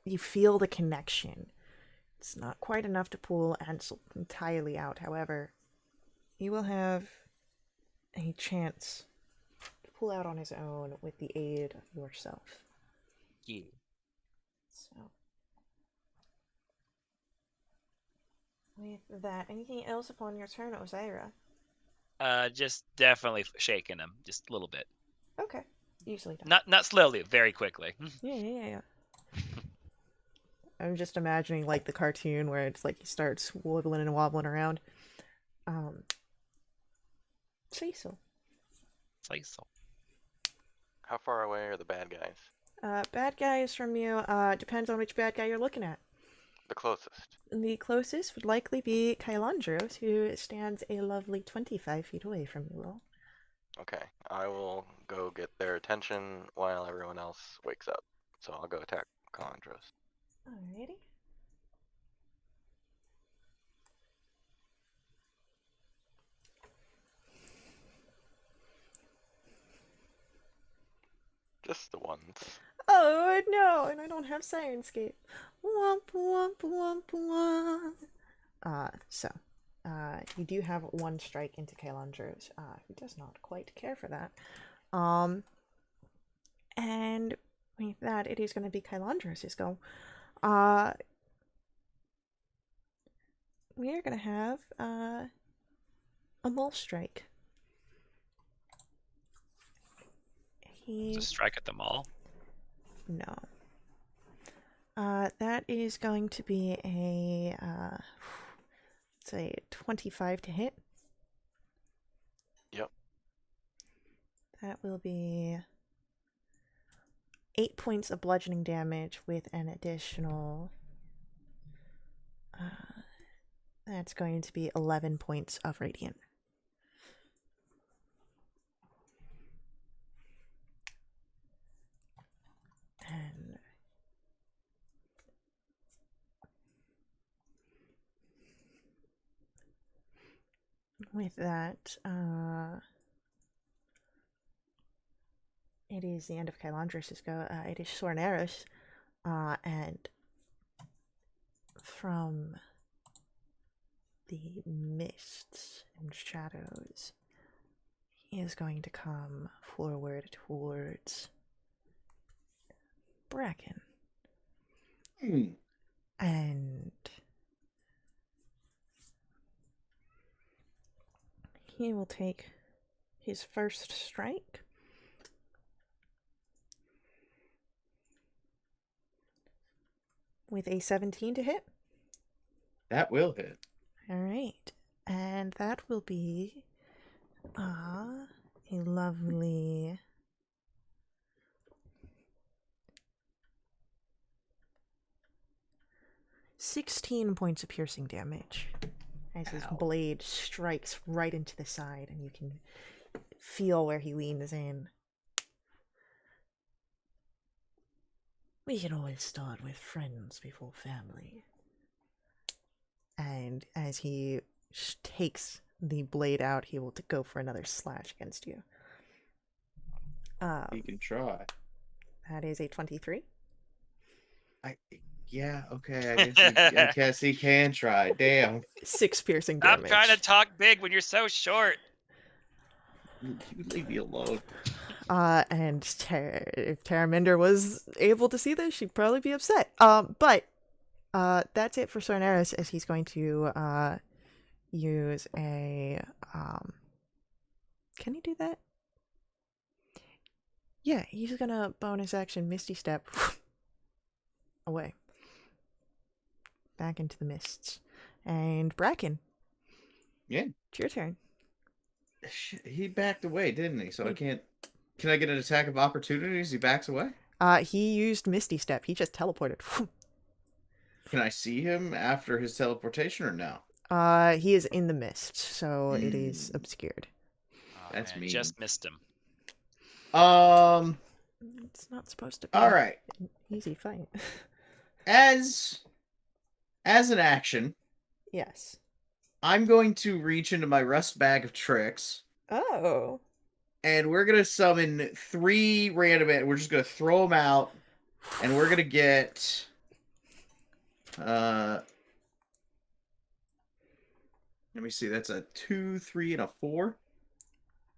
you feel the connection. It's not quite enough to pull Ansel entirely out. However, you will have a chance to pull out on his own with the aid of yourself. Yeah. So, with that, anything else upon your turn, Ozira? Just definitely shaking him, just a little bit. Okay, usually done. Not slowly, very quickly. Yeah. I'm just imagining like the cartoon where it's like he starts wiggling and wobbling around. Cecil. Say so. How far away are the bad guys? Bad guys from you, depends on which bad guy you're looking at. The closest. The closest would likely be Kylandros, who stands a lovely 25 feet away from you all. Okay, I will go get their attention while everyone else wakes up. So I'll go attack Calandros. Alrighty. Just the ones. Oh no, and I don't have Sirenscape. Womp womp womp womp. You do have one strike into Kylandros, who does not quite care for that. And with that, it is going to be Kylandros' go. We are going to have a Mole Strike. Just strike at them all. No. That is going to be a, let's say, 25 to hit. Yep. That will be 8 points of bludgeoning damage with an additional, that's going to be 11 points of radiant. And with that, it is the end of Kylandros' go. It is Sorneros, and from the mists and shadows, he is going to come forward towards Bracken. And he will take his first strike. With a 17 to hit. That will hit. Alright. And that will be a lovely 16 points of piercing damage as his Ow. blade strikes right into the side, and you can feel where he leans in. We can always start with friends before family. And as he takes the blade out, he will go for another slash against you. You can try. That is a 23. Yeah, okay. I guess he can try. Damn. 6 piercing Stop damage. trying to talk big when you're so short. You leave me alone. And if Terraminder was able to see this, she'd probably be upset. But that's it for Sorneris, as he's going to use a can he do that? Yeah, he's gonna bonus action Misty Step away. Back into the mists. And Bracken. Yeah. It's your turn. Shit, he backed away, didn't he? So I can't. Can I get an attack of opportunity as he backs away? He used Misty Step. He just teleported. Can I see him after his teleportation or no? He is in the mist, so it is obscured. Oh, That's man, mean. just missed him. It's not supposed to be All right. an easy fight. As an action, Yes. I'm going to reach into my rust bag of tricks, Oh. and we're gonna summon 3 random. We're just gonna throw them out, and we're gonna get. Let me see. That's a 2, 3, and a 4.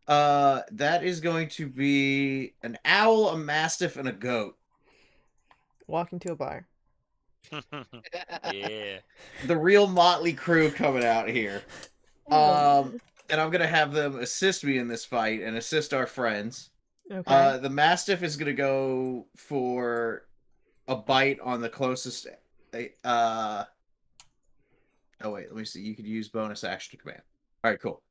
That is going to be an owl, a mastiff, and a goat. Walk into a bar. Yeah. The real motley crew coming out here. And I'm gonna have them assist me in this fight and assist our friends. Okay. The mastiff is gonna go for a bite on the closest. Oh wait, let me see. You could use bonus action to command. All right, cool.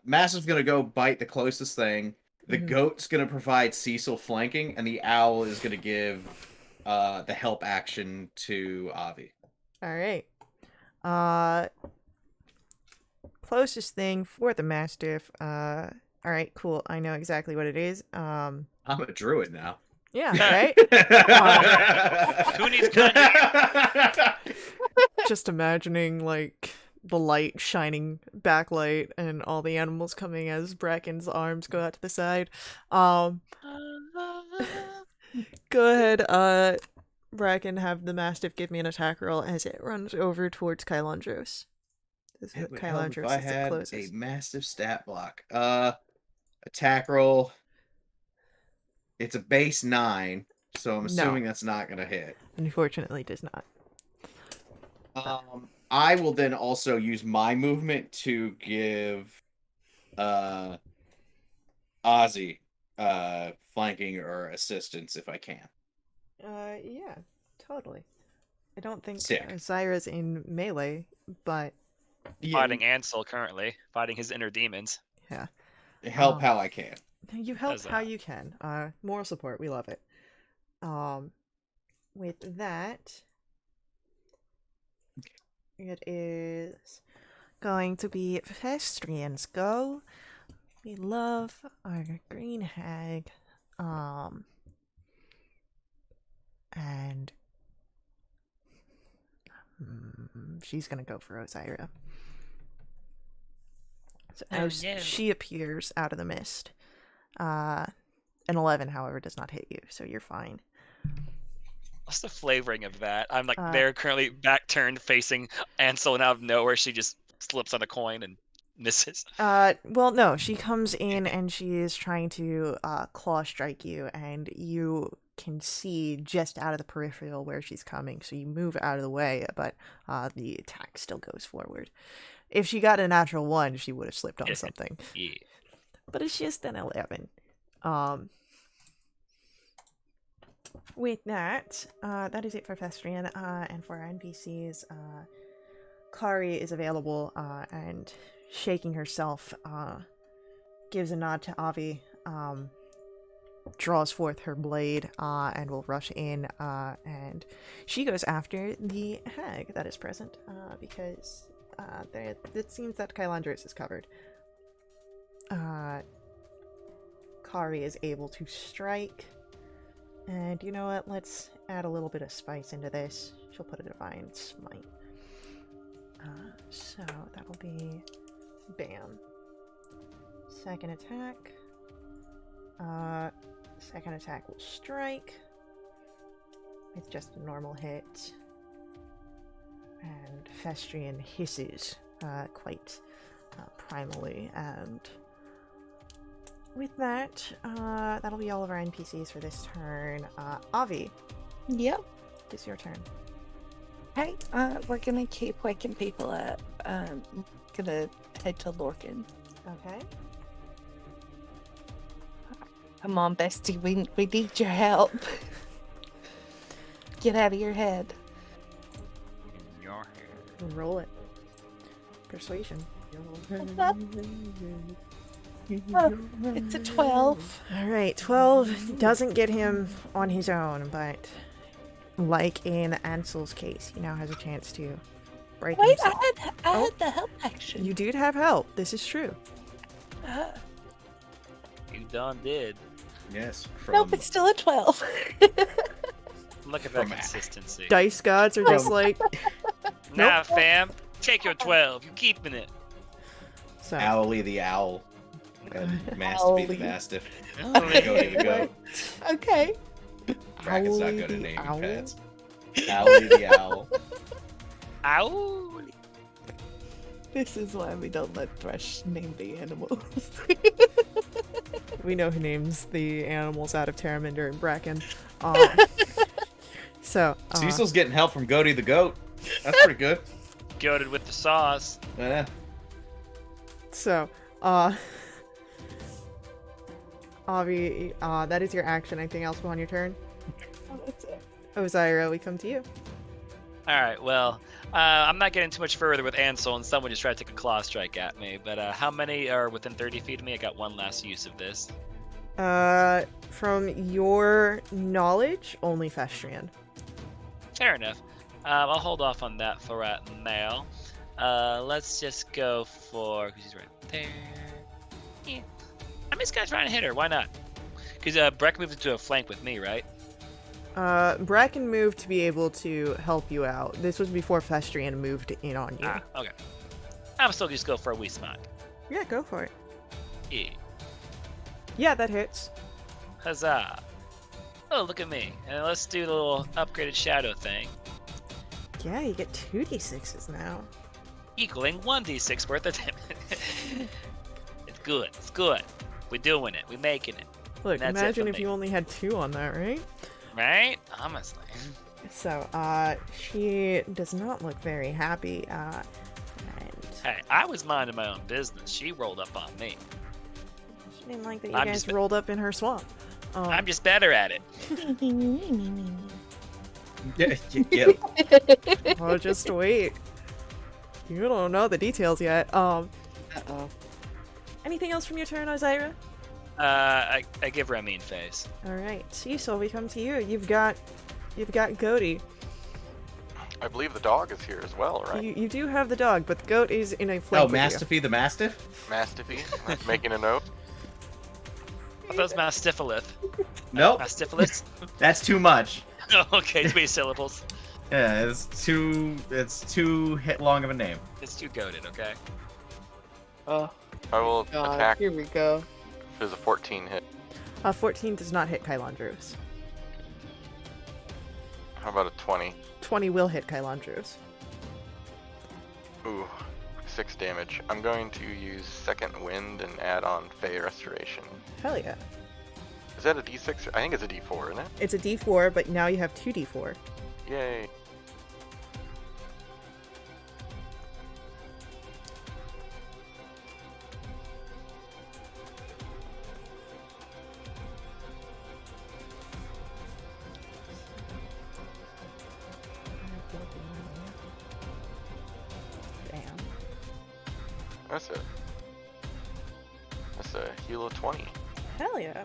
Mastiff's gonna go bite the closest thing. The goat's gonna provide Cecil flanking, and the owl is gonna give the help action to Avi. All right. Closest thing for the Mastiff. All right, cool. I know exactly what it is. I'm a druid now. Yeah, right? Who needs conjuring? Just imagining, like, the light shining backlight and all the animals coming as Bracken's arms go out to the side. Go ahead, Bracken, have the Mastiff give me an attack roll as it runs over towards Kylandros. It would help if Kylandros I is the had a closest. massive stat block. Attack roll. It's a base 9, so I'm assuming that's not gonna hit. Unfortunately, does not. I will then also use my movement to give Ozzy flanking or assistance if I can. Yeah, totally. I don't think Sick. Zyra's in melee, but Fighting Ansel currently, fighting his inner demons. yeah. Help how I can. You help Huzzah. how you can. Moral support, we love it. With that, it is going to be Festrian's go. We love our green hag. And she's gonna go for Osiria. So Oh, as no. she appears out of the mist. An 11, however, does not hit you, so you're fine. What's the flavoring of that? I'm like Uh, they're currently back turned facing Ansel, and out of nowhere she just slips on a coin and misses. Well, no, she comes in and she is trying to claw strike you, and you can see just out of the peripheral where she's coming, so you move out of the way, but the attack still goes forward. If she got a natural 1, she would have slipped on something. Yeah. But it's just an 11. With that, that is it for Festrian, and for our NPCs, Kari is available, and shaking herself, gives a nod to Avi, draws forth her blade and will rush in, and she goes after the hag that is present because it seems that Kylandris is covered. Kari is able to strike, and you know what? Let's add a little bit of spice into this. She'll put a divine smite. So that'll be bam. Second attack. Second attack will strike with just a normal hit. And Festrian hisses quite primally, and with that, that'll be all of our NPCs for this turn. Avi, Yep. it's your turn. Hey, we're gonna keep waking people up. Gonna head to Lorcan. Okay. Come on, bestie, we need your help. Get out of your head. In your hair. Roll it. Persuasion. Oh, it's a 12. Alright, 12 doesn't get him on his own, but like in Ansel's case, he now has a chance to break Wait, himself. I had the help action. You did have help. This is true. You done did. Yes. From Nope, it's still a 12. Look at From that a- consistency. Dice gods are just like Nah, fam. Take your 12. You keeping it. so. Owly the owl and Mastiffy Owly. the mastiff. Owly. Go to the goat. Okay. Bracken's not Owly good at the naming owl? pets. Owly the owl. Ow. This is why we don't let Thresh name the animals. We know who names the animals out of Terraminder and Bracken. So, Cecil's getting help from Goaty the goat. That's pretty good. Goated with the sauce. Eh. so, Avi, that is your action. Anything else on your turn? Oh, that's it. Ozira, we come to you. Alright, well, I'm not getting too much further with Ansel, and someone just tried to take a claw strike at me, but how many are within 30 feet of me? I got one last use of this. From your knowledge, only Festrian. Fair enough. I'll hold off on that for right now. Let's just go for... because he's right there. Yeah. I'm just gonna try and hit her, why not? Because Breck moved into a flank with me, right? Bracken moved to be able to help you out. This was before Festrian moved in on you. Ah, okay. I'm still just go for a wee smack. Yeah, go for it. Yeah. Yeah, that hits. Huzzah. Oh, look at me. And let's do the little upgraded shadow thing. Yeah, you get 2d6s now. Equaling 1d6 worth of damage. It's good. It's good. We're doing it. We're making it. Look, That's it imagine for if me. you only had 2 on that, right? Right? Honestly. So, she does not look very happy, and Hey, I was minding my own business. She rolled up on me. she didn't like that you I'm guys just- rolled up in her swamp. I'm just better at it. Yeah. Well, just wait. You don't know the details yet. Uh-oh. Anything else from your turn, Ozira? I give her a mean face. Alright, Cecil, we come to you. You've got Goaty. I believe the dog is here as well, right? You do have the dog, but the goat is in a Oh, flank with you. Mastiffy the mastiff? Mastiffy. I'm making a note. I thought it was Mastifilith. Nope. Mastifilith? That's too much. Oh, okay, 3 syllables. Yeah, it's too hit long of a name. It's too goaded, okay? Oh, I will God. attack. Here we go. There's a 14 hit. 14 does not hit Kylandros. How about a 20? 20 will hit Kylandros. Ooh, 6 damage. I'm going to use Second Wind and add on Fey Restoration. Hell yeah. Is that a D6? I think it's a D4, isn't it? It's a d4, but now you have 2 d4. Yay. Damn. That's a heal of 20. Hell yeah.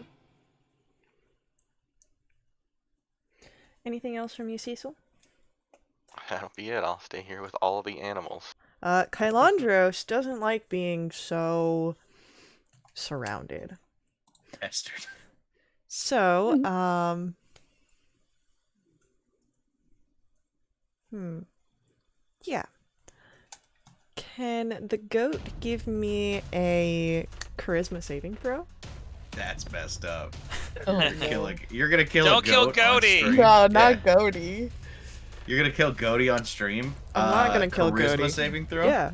Anything else from you, Cecil? That'll be it. I'll stay here with all of the animals. Kylandros doesn't like being so surrounded. Bastard. So, yeah. Can the goat give me a charisma saving throw? That's messed up. Oh, You're gonna kill Don't a kill goat on Goaty. stream? no, not Yeah. Goaty. You're gonna kill Goaty on stream? I'm not gonna kill charisma Goaty. saving throw? Yeah.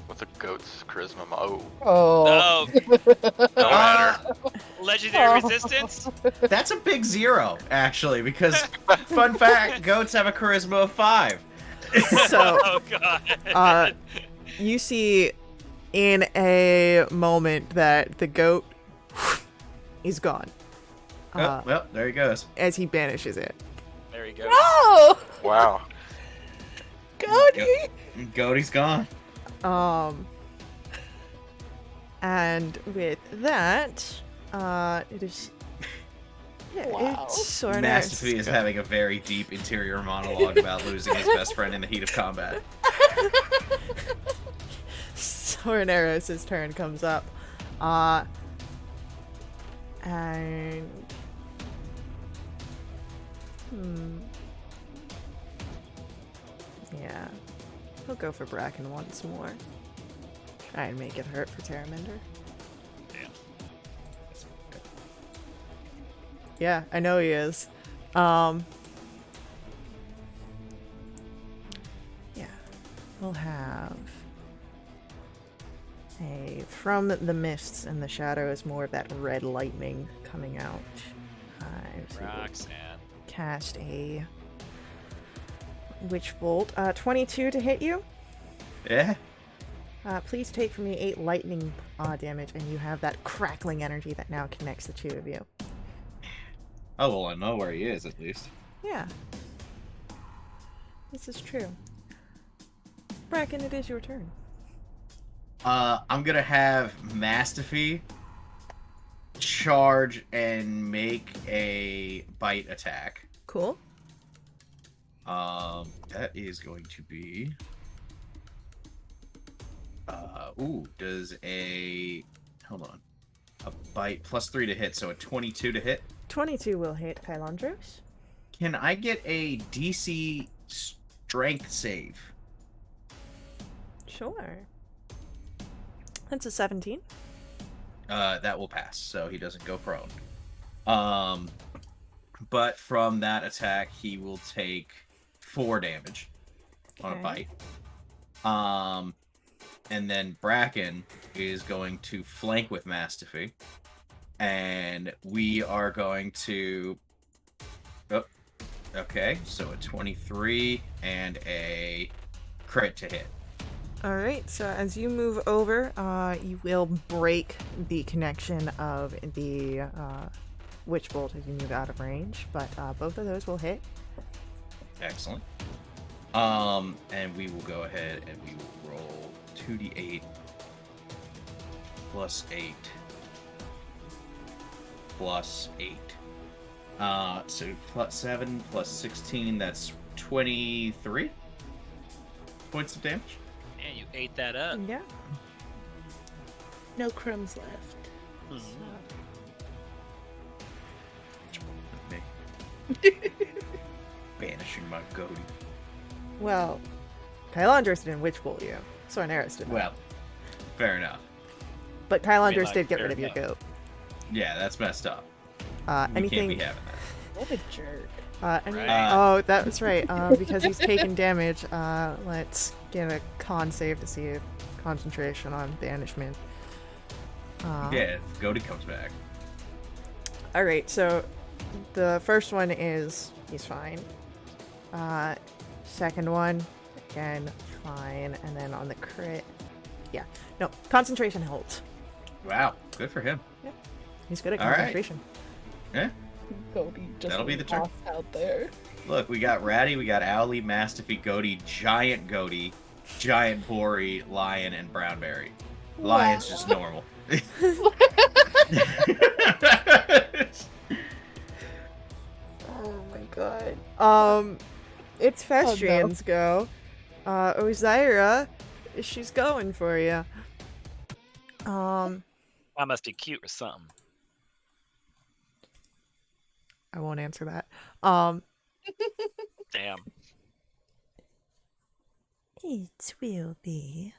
With a goat's charisma. Oh. Oh. Oh, No matter. legendary Oh. resistance. That's a big 0, actually, because, fun fact, goats have a charisma of 5. So, Oh god. you see in a moment that the goat is gone. Oh, well, there he goes. As he banishes it. There you go. Oh, Wow. Goaty. Goaty's gone. And with that, it is. Yeah, Wow. it's sort of. Master P is having a very deep interior monologue about losing his best friend in the heat of combat. Sorneros' turn comes up. And. Yeah. He'll go for Bracken once more. Try and make it hurt for Terramender. Yeah, I know he is. Yeah. We'll have from the mists and the shadows, more of that red lightning coming out. So we'll Roxanne. cast a Witch Bolt. 22 to hit you. Yeah? Please take from me 8 lightning damage, and you have that crackling energy that now connects the two of you. Oh, well, I know where he is, at least. Yeah. This is true. Bracken, it is your turn. I'm gonna have Mastiffy charge and make a bite attack. Cool. That is going to be... does a... Hold on. A bite plus 3 to hit, so a 22 to hit. 22 will hit Kylandros. Can I get a DC strength save? Sure. That's a 17. That will pass, so he doesn't go prone. But from that attack, he will take 4 damage on a Okay. bite. And then Bracken is going to flank with Mastiffy. And we are going to... Oh, okay, so a 23 and a crit to hit. Alright, so as you move over, you will break the connection of the Witch Bolt as you move out of range, but both of those will hit. Excellent. And we will go ahead and we will roll 2d8 plus 8 plus 8. So plus 7 plus 16, that's 23 points of damage. Man, you ate that up. Yeah. No crumbs left. Banishing my goatee. Well, Kylandros didn't Witch Bolt you. Sorneros did. Well, fair enough. But Kylandros like, did get fair rid of your enough. goat. Yeah, that's messed up. We Anything? can't be having that. What a jerk. Right. Oh, that was right. Because he's taken damage, let's get a con save to see if concentration on banishment. Yeah, if Goaty comes back. Alright, so the first one is he's fine. Second one, again, fine. And then on the crit, yeah. No, concentration holds. Wow, good for him. He's good at All right. concentration. Yeah. Goaty just That'll be the turn. lost out there. Look, we got Ratty, we got Owly, Mastiffy, Goaty, Giant Goaty, Giant Bory, Lion, and Brownberry. Lion's just normal. It's Festrian's go. Ozira, she's going for you. I must be cute or something. I won't answer that. Damn. It will be.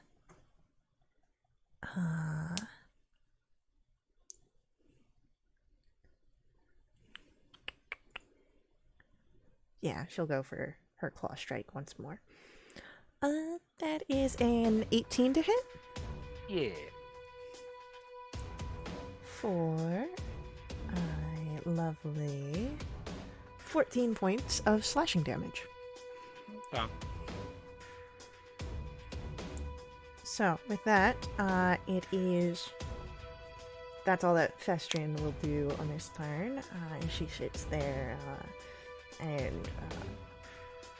Yeah, she'll go for her claw strike once more. That is an 18 to hit. Yeah. For lovely 14 points of slashing damage. Oh. So, with that, that's all that Festrian will do on this turn. And she sits there and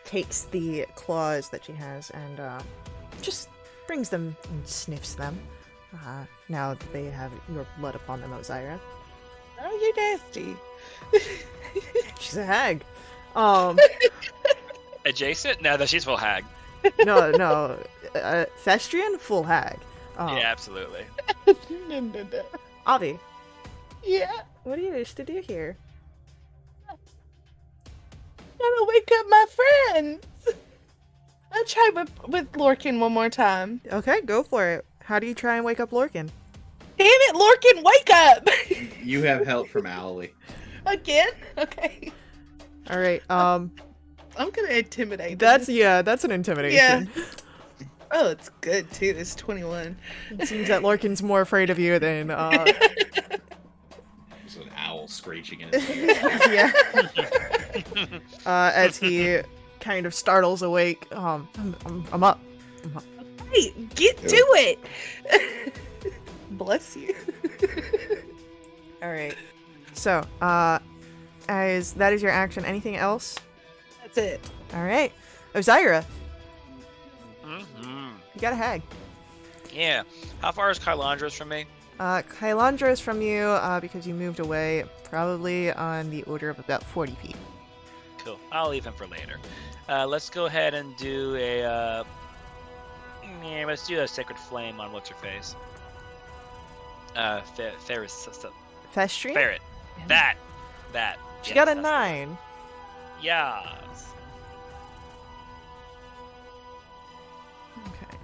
takes the claws that she has and just brings them and sniffs them. Now that they have your blood upon them, Ozira. Oh, you're nasty. She's a hag. Adjacent? No, she's full hag. No. Festrian, full hag. Yeah, absolutely. No. Avi, Yeah. what do you wish to do here? Gotta wake up my friends. I'll try with Lorcan one more time. Okay, go for it. How do you try and wake up Lorcan? Damn it, Lorcan, wake up! You have help from Owly. Again? Okay. All right. I'm gonna intimidate. That's them. that's an intimidation. Oh, it's good too. It's 21. It seems that Lorcan's more afraid of you than There's an owl screeching in his ear. yeah. As he kind of startles awake. I'm up. Hey, get to it. Bless you. All right. So, as that is your action, anything else? That's it. All right. Ozira, Mm-hmm. you got a hag. Yeah. How far is Kylandros from me? Kylandra is from you because you moved away, probably on the order of about 40 feet. Cool. I'll leave him for later. Let's go ahead and do a. Let's do a Sacred Flame on what's her face. Ferris. Festrian? Ferret. That. She Yes, got a that's the 9. one. Yes. Okay.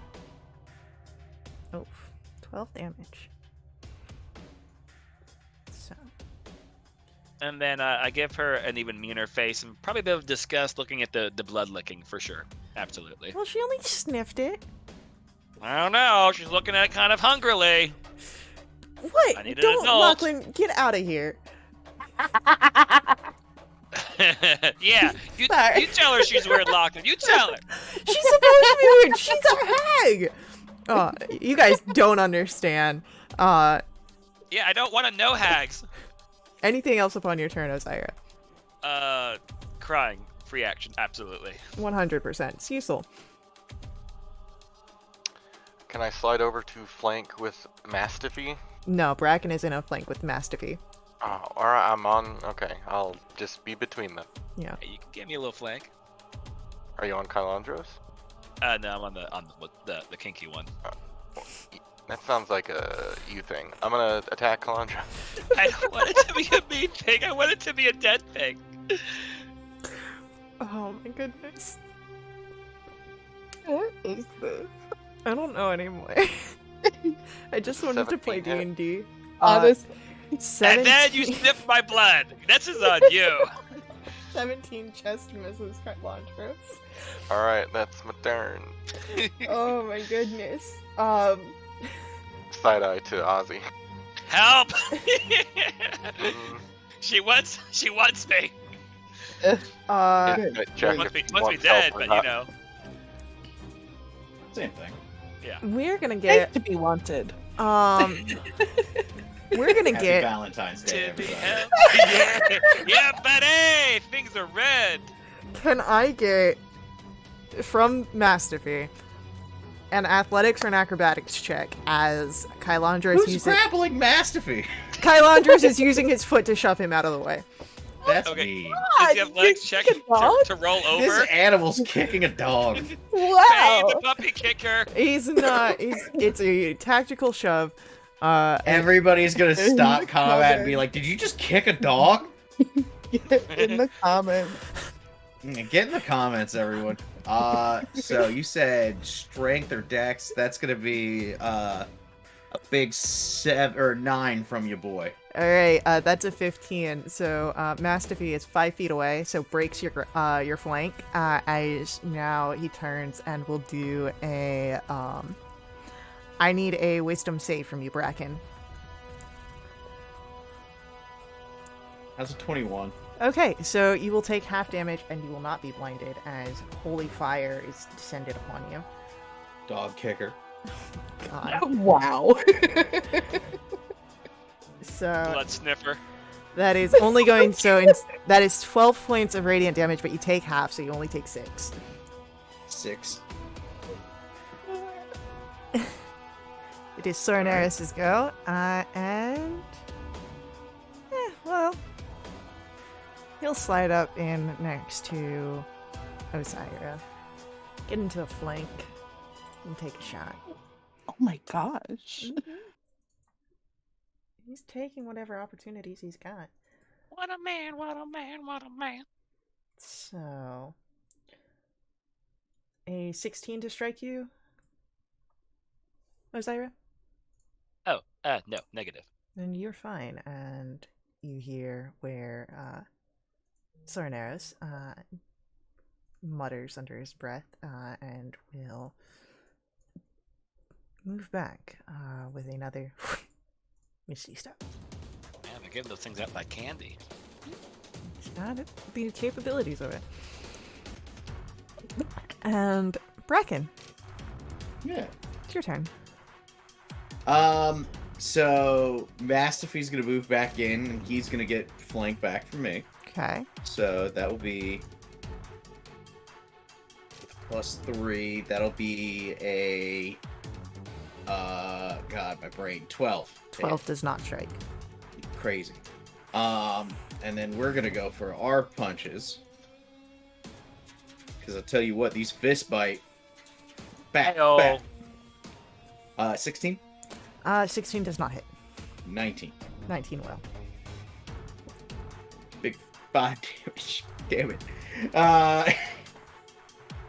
Oh, 12 damage. So, And then I give her an even meaner face and probably a bit of disgust looking at the blood licking for sure. Absolutely. well, she only sniffed it. I don't know. She's looking at it kind of hungrily. What? I need an Don't, adult. Lachlan, get out of here. Yeah, you tell her she's weird, Lachlan. You tell her. She's supposed to be weird. She's a hag. You guys don't understand. Yeah, I don't want to know hags. Anything else upon your turn, Ozira? Crying. Free action. Absolutely. 100%. Cecil. Can I slide over to flank with Mastiffy? No, Bracken is in a flank with Mastiffy. Oh, alright, I'm on. Okay, I'll just be between them. Yeah. Hey, you can give me a little flank. Are you on Kylandros? No, I'm on the kinky one. That sounds like a you thing. I'm gonna attack Kylandros. I don't want it to be a mean thing. I want it to be a dead thing. Oh my goodness. What is this? I don't know anymore. I just wanted to play 17 D&D. Honestly. And then you sniff my blood. This is on you. 17 chest misses Kylandros. Alright, that's my turn. Oh my goodness. Side eye to Ozzy. Help! Mm, she wants me. check Must if be wants dead, help or but not. you know. Same thing. We're gonna Hate get to be wanted. we're gonna Happy get Valentine's Day, To be everybody. helped. Yeah, buddy. Things are red. can I get from Mastiffy an athletics or an acrobatics check as Kylandros Who's uses grappling Mastiffy? Kylandros is using his foot to shove him out of the way. That's Okay. mean. Does he have you legs? Check kick a dog? to roll over. This animal's kicking a dog. Hey, Wow. the puppy kicker. He's not. It's a tactical shove. And- Everybody's gonna stop the combat and be comments. like, "Did you just kick a dog?" Get in the comments. Get in the comments, everyone. So you said strength or dex. That's gonna be a big 7 or 9 from your boy. all right, that's a 15. So Mastiffy is 5 feet away, so breaks your flank. As now he turns and will do a. I need a wisdom save from you, Bracken. That's a 21. Okay, so you will take half damage and you will not be blinded as holy fire is descended upon you. Dog kicker. God. Wow. So Blood sniffer. that is only going. That is 12 points of radiant damage, but you take half, so you only take 6. 6. It is Sornaris' go, well, he'll slide up in next to Osira, get into a flank, and take a shot. Oh my gosh. He's taking whatever opportunities he's got. What a man, what a man, what a man. So, a 16 to strike you, Osira? Oh, no, negative. Then you're fine, and you hear where Sornaris mutters under his breath and will move back with another misty step. Man, they're giving those things out like candy. It's not the capabilities of it. And Bracken, Yeah. it's your turn. So Mastiffy's gonna move back in, and he's gonna get flanked back from me. Okay. So that will be +3. That'll be a God, my brain. 12. 12 does not strike. Crazy. And then we're gonna go for our punches. Because I'll tell you what, these fist bite. Back, Hey-oh. back. 16? 16 does not hit. 19. 19 will. Big 5 damage. Damn it.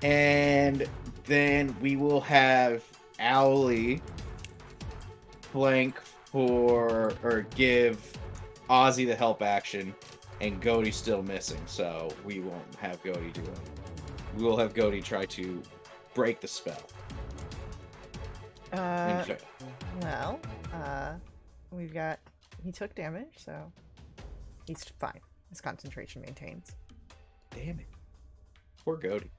And then we will have Owly flank for, or give Ozzy the help action, and Goaty's still missing, so we won't have Goaty do it. We will have Goaty try to break the spell. And fail. Well, we've got. He took damage, so he's fine. His concentration maintains. Damn it. Poor Goaty.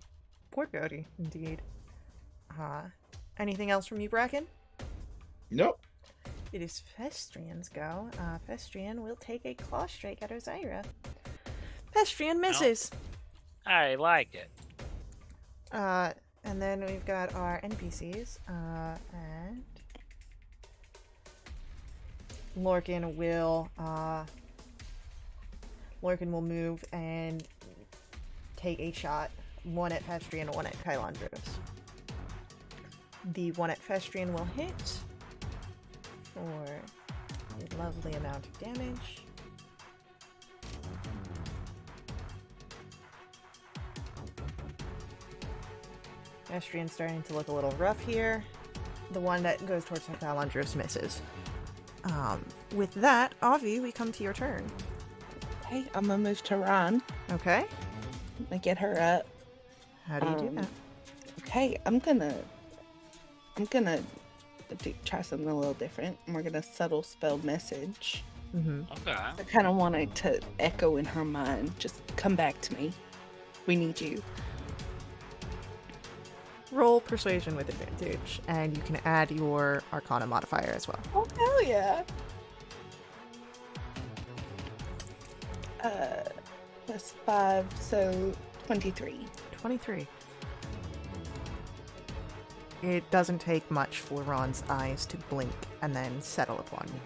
Poor Goaty, indeed. Anything else from you, Bracken? Nope. It is Festrian's go. Festrian will take a claw strike at Osira. Festrian misses. I like it. And then we've got our NPCs. And Lorcan will move and take a shot. One at Festrian, one at Kylandros. The one at Festrian will hit for a lovely amount of damage. Festrian's starting to look a little rough here. The one that goes towards Kylandros misses. With that, Avi, we come to your turn. Okay, I'm gonna move to Ron. Okay? I'm gonna get her up. How do you do that? Okay, I'm gonna try something a little different. We're gonna subtle spell message. Mm-hmm. Okay. I kind of want it to echo in her mind. Just come back to me. We need you. Roll persuasion with advantage, and you can add your Arcana modifier as well. Oh hell yeah! Plus 5, so 23. 23. It doesn't take much for Ron's eyes to blink and then settle upon you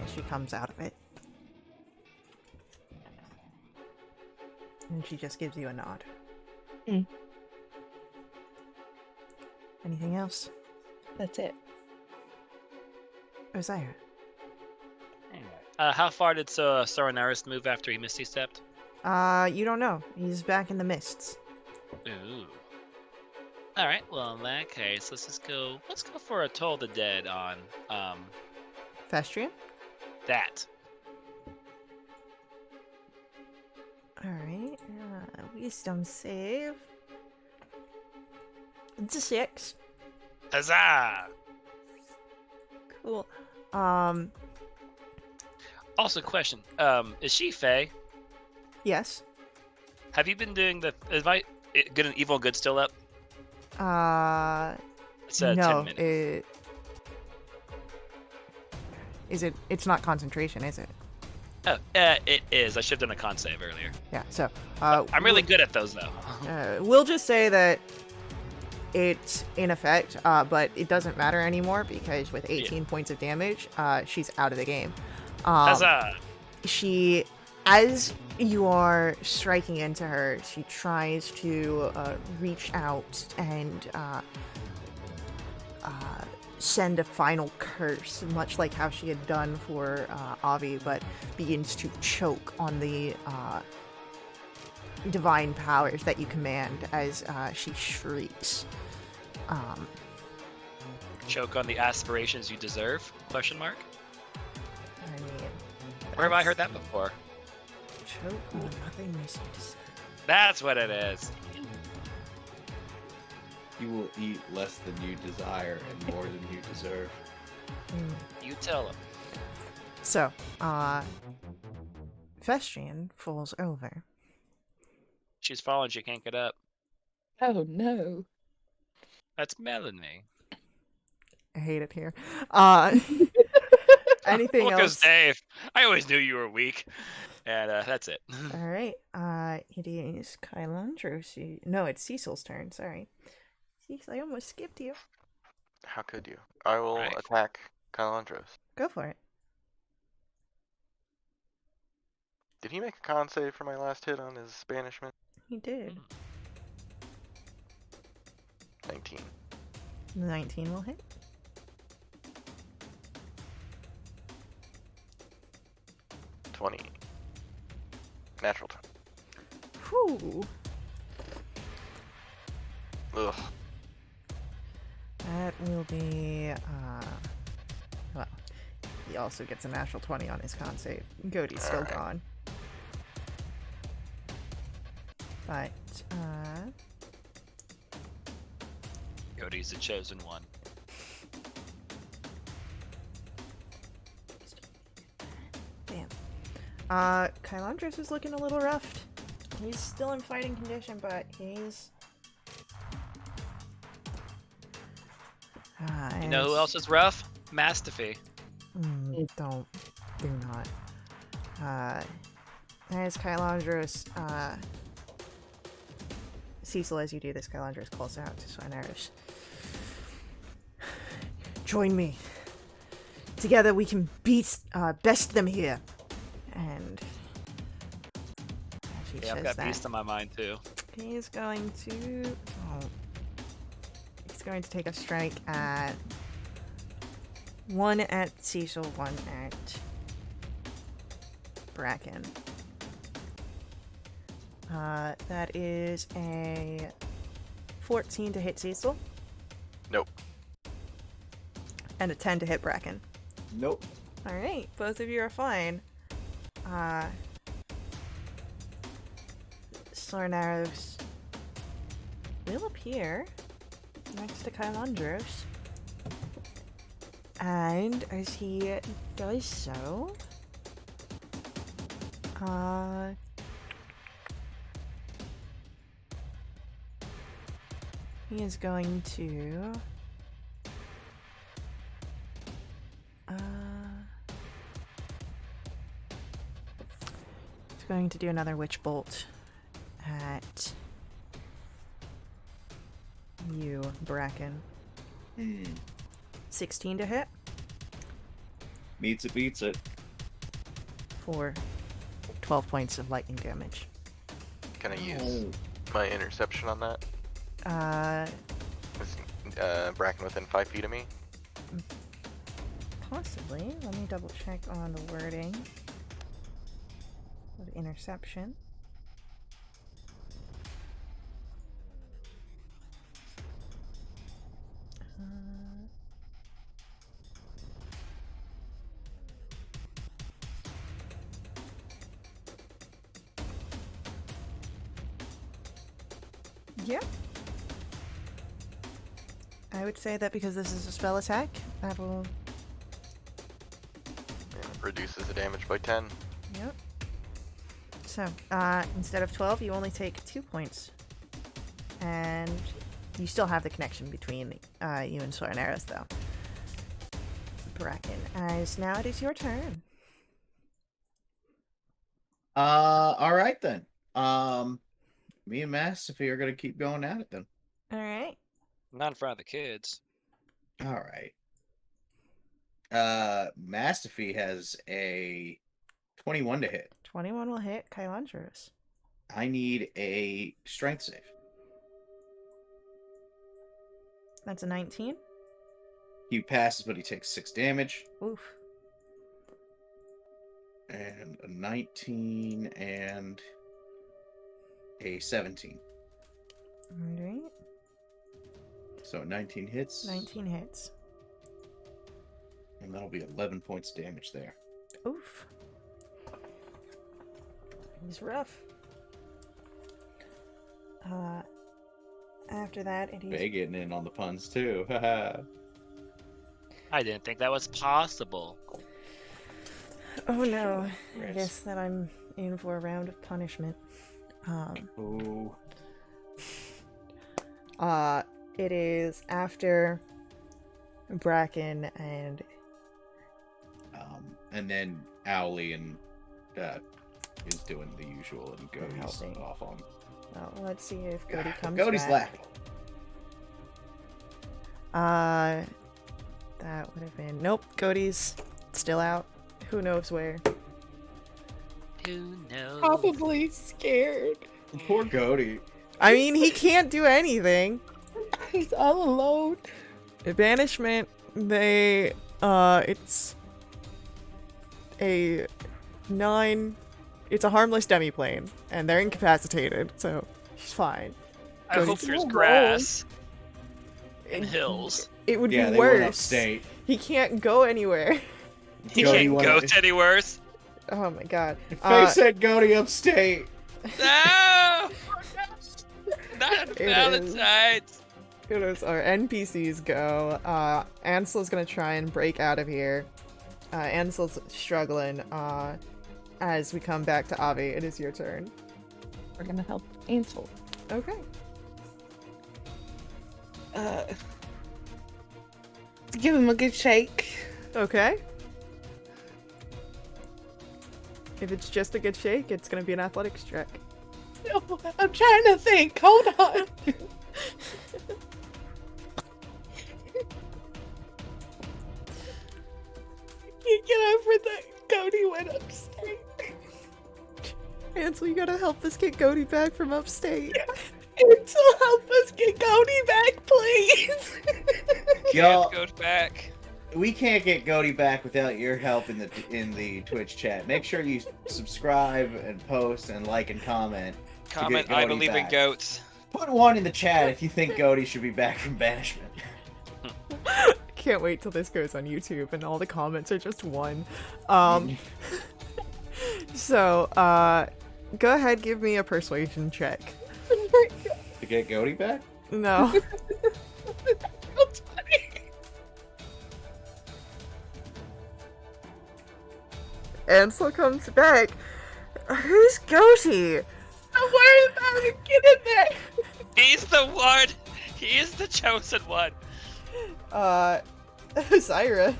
as she comes out of it. And she just gives you a nod. Mm. Anything else? That's it. Osiris. How far did Soranaris move after he misty stepped? You don't know. He's back in the mists. Ooh. All right. Well, in that case, let's go for a Toll the Dead on Festrian? that. Alright. Wisdom save. It's a 6. Huzzah! Cool. Also, question: is she Fae? Yes. Have you been doing the? Is my good and evil good still up? It's 10 no. minutes. It's not concentration, is it? Oh, it is. I should have done a con save earlier. Yeah, so, I'm really good at those, though. we'll just say that it's in effect, but it doesn't matter anymore because with 18 points of damage, she's out of the game. Huzzah! She, as you are striking into her, she tries to reach out and send a final curse, much like how she had done for Avi, but begins to choke on the divine powers that you command as she shrieks. Choke on the aspirations you deserve? Question mark. I mean, Where have I heard that before? choke on nothingness you deserve. That's what it is. You will eat less than you desire and more than you deserve. You tell him. So, Festrian falls over. She's fallen. She can't get up. Oh no. That's Melanie. I hate it here. Anything Well, 'cause else? Dave, I always knew you were weak, and that's it. All right. It is Kylandros. No, it's Cecil's turn. Sorry. Cecil, I almost skipped you. How could you? I will Right. attack Calandros. Go for it. Did he make a con save for my last hit on his banishment? He did. 19. 19 will hit. 20. Natural 20. Whew. Ugh. That will be, well, he also gets a natural 20 on his con save. Godie's still Alright. gone. But, Cody's the chosen one. damn. Kylandros is looking a little rough. He's still in fighting condition, but he's... You know who else is rough? Mastiffy. Do not. As Kylandros, Cecil, as you do this, Kylandros calls out to Swineris. Join me. Together we can best them here. And as he Yeah, I've says got that, beast on my mind too. he's going to... He's going to take a strike at... One at Cecil, one at Bracken. That is a 14 to hit Cecil. Nope. And a 10 to hit Bracken. Nope. Alright, both of you are fine. Sornaros will appear next to Kylandros. And as he does so, he is going to he's going to do another witch bolt at you, Bracken. 16 to hit Meets it, beats it. for 12 points of lightning damage. Can I use my interception on that? Is Bracken within 5 feet of me? Possibly. Let me double check on the wording of interception. Yeah. I would say that because this is a spell attack, that will. Yeah, reduces the damage by 10. Yep. So, instead of 12, you only take 2 points. And you still have the connection between you and Sorneros, though. Bracken, as now it is your turn. All right then. Me and Mastiffy are gonna keep going at it then. All right. Not in front of the kids. All right. Mastiffy has a 21 to hit. 21 will hit Kylandros. I need a strength save. That's a 19. He passes, but he takes 6 damage. Oof. And a 19 and a 17. All right. So 19 hits. 19 hits. And that'll be 11 points damage there. Oof. He's rough. After that, it is. Bay getting in on the puns too. Haha. I didn't think that was possible. Oh no. I Yes. guess that I'm in for a round of punishment. Ooh. It is after Bracken And then Owly and is doing the usual and Goaty's Helping. off on. well, let's see if Goaty comes Goaty's back. laughing. That would have been nope. Goaty's still out. Who knows where? Who knows? Probably scared. Poor Goaty. I mean, he can't do anything. He's all alone. Banishment. They it's a 9. It's a harmless demiplane, and they're incapacitated, so she's fine. I Goaty- hope there's Oh, grass and hills. It would Yeah, be they went worse. upstate. He can't go anywhere. He Goaty can't wanted- go to anywhere. Oh my god. Faye said Goaty upstate. No! Not It is. Valentine's. It is our NPCs go. Ansel's gonna try and break out of here. Ansel's struggling. As we come back to Avi, it is your turn. We're gonna help Ansel. Okay. Give him a good shake. Okay. If it's just a good shake, it's gonna be an athletics check. No, I'm trying to think. Hold on. You get over that Cody went upstate. Ansel, you gotta help us get Goaty back from upstate. Ansel, help us get Cody back, please. Y'all, Go back. we can't get Goaty back without your help in the Twitch chat. Make sure you subscribe and post and like and comment. to get Comment, I Goaty believe in back. goats. Put one in the chat if you think Goaty should be back from banishment. Can't wait till this goes on YouTube and all the comments are just one. So, go ahead, give me a persuasion check. To get Goaty back? No. That's funny. Ansel comes back. Who's Goaty? I'm worried about it. Get in there. He's the one. He is the chosen one. Zyra.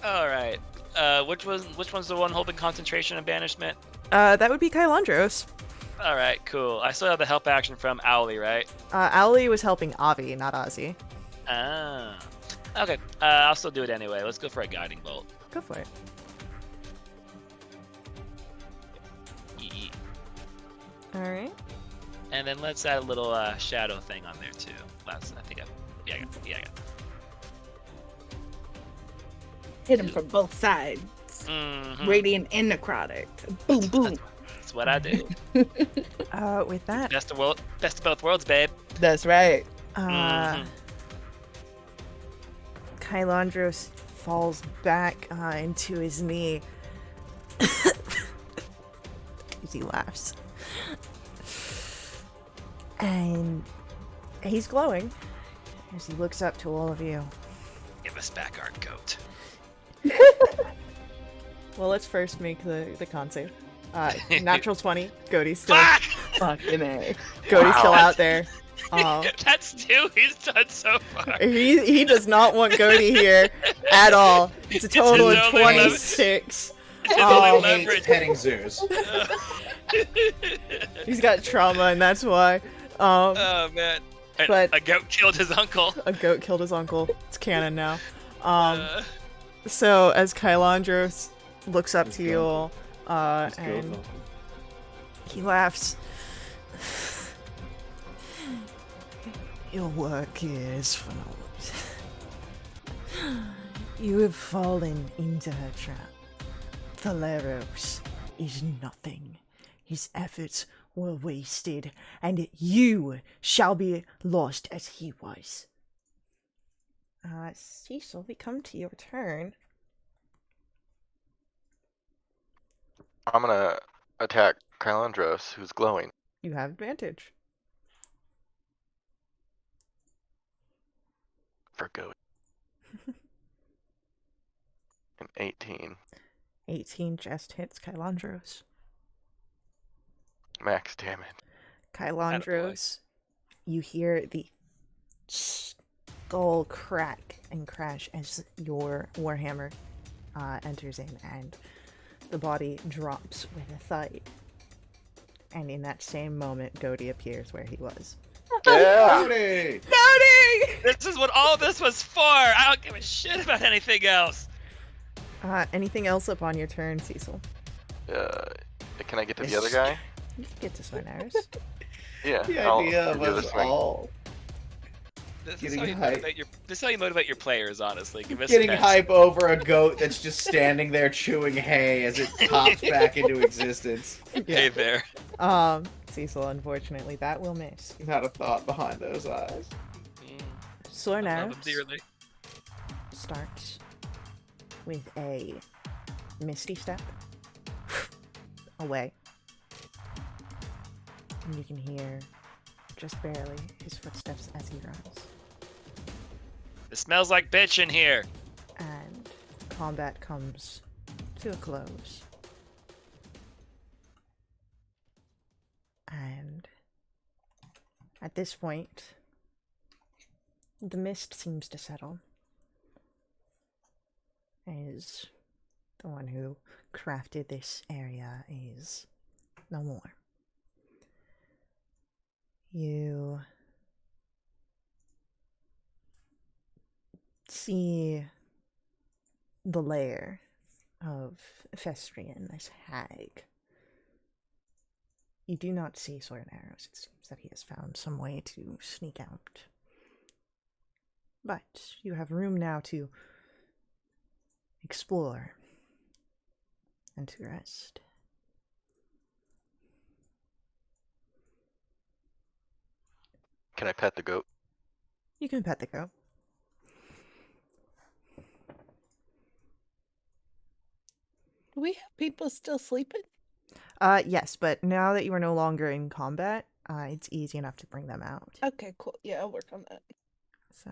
All right. Which one's the one holding concentration and banishment? That would be Kylandros. All right, cool. I still have the help action from Owly, right? Owly was helping Avi, not Ozzy. Ah. Okay. I'll still do it anyway. Let's go for a guiding bolt. Go for it. Yee. All right. And then let's add a little shadow thing on there too. I think I got it. Hit him from both sides. Mhm. Radiant and necrotic. Boom, boom. That's what I do. With that, Best of both worlds, babe. That's right. Mhm. Kylandros falls back into his knee. As he laughs. And he's glowing as he looks up to all of you. Give us back our goat. Well, let's first make the con save. Natural 20. Goaty's still, Fuck! Fucking A. Goaty's still Wow. out there. That's 2 he's done so far. He does not want Goaty here at all. It's a total of only 26. It's his Oh. only He hates leverage. petting zoos. He's got trauma, and that's why. Oh man. But- A goat killed his uncle. A goat killed his uncle. It's canon now. Uh, So as Kylandros looks up to you all, and he laughs. Your work is found. You have fallen into her trap. Thaleros is nothing. His efforts were wasted, and you shall be lost as he was. Cecil, we come to your turn. I'm gonna attack Kylandros, who's glowing. You have advantage. For goat. An 18. 18 just hits Kylandros. Max damage. Kylandros, you hear the skull crack and crash as your warhammer enters in, and the body drops with a thud. And in that same moment, Goaty appears where he was. Yeah! Howdy! Goaty! this is what all this was for. I don't give a shit about anything else. Anything else up on your turn, Cecil? Can I get to the other guy? You can get to swing arrows. Yeah. The I'll idea give you the of us swing. all This is Getting how you hype. motivate this is how you motivate your players, honestly. Give us getting pets. hype over a goat that's just standing there chewing hay as it pops back into existence. Hey there. Cecil, unfortunately, that will miss. Not a thought behind those eyes. Sword I love arrows them dearly. starts with a misty step away. And you can hear, just barely, his footsteps as he runs. It smells like bitch in here. And combat comes to a close. And at this point, the mist seems to settle. As the one who crafted this area is no more. You see the lair of Festrian, this hag. You do not see sword and arrows. It seems that he has found some way to sneak out. But you have room now to explore and to rest. Can I pet the goat? You can pet the goat. Do we have people still sleeping? Yes, but now that you are no longer in combat, it's easy enough to bring them out. Okay, cool. Yeah, I'll work on that. So,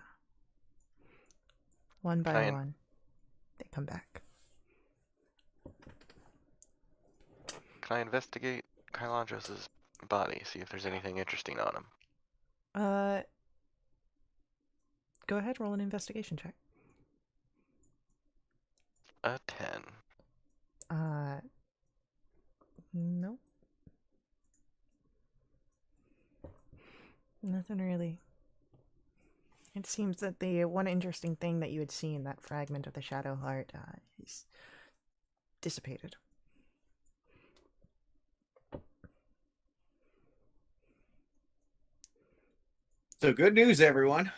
one by Fine. one, they come back. Can I investigate Kylandros' body, see if there's anything interesting on him? Go ahead, roll an investigation check. A 10. No. Nothing really. It seems that the one interesting thing that you had seen, that fragment of the Shadow Heart, is dissipated. So good news, everyone.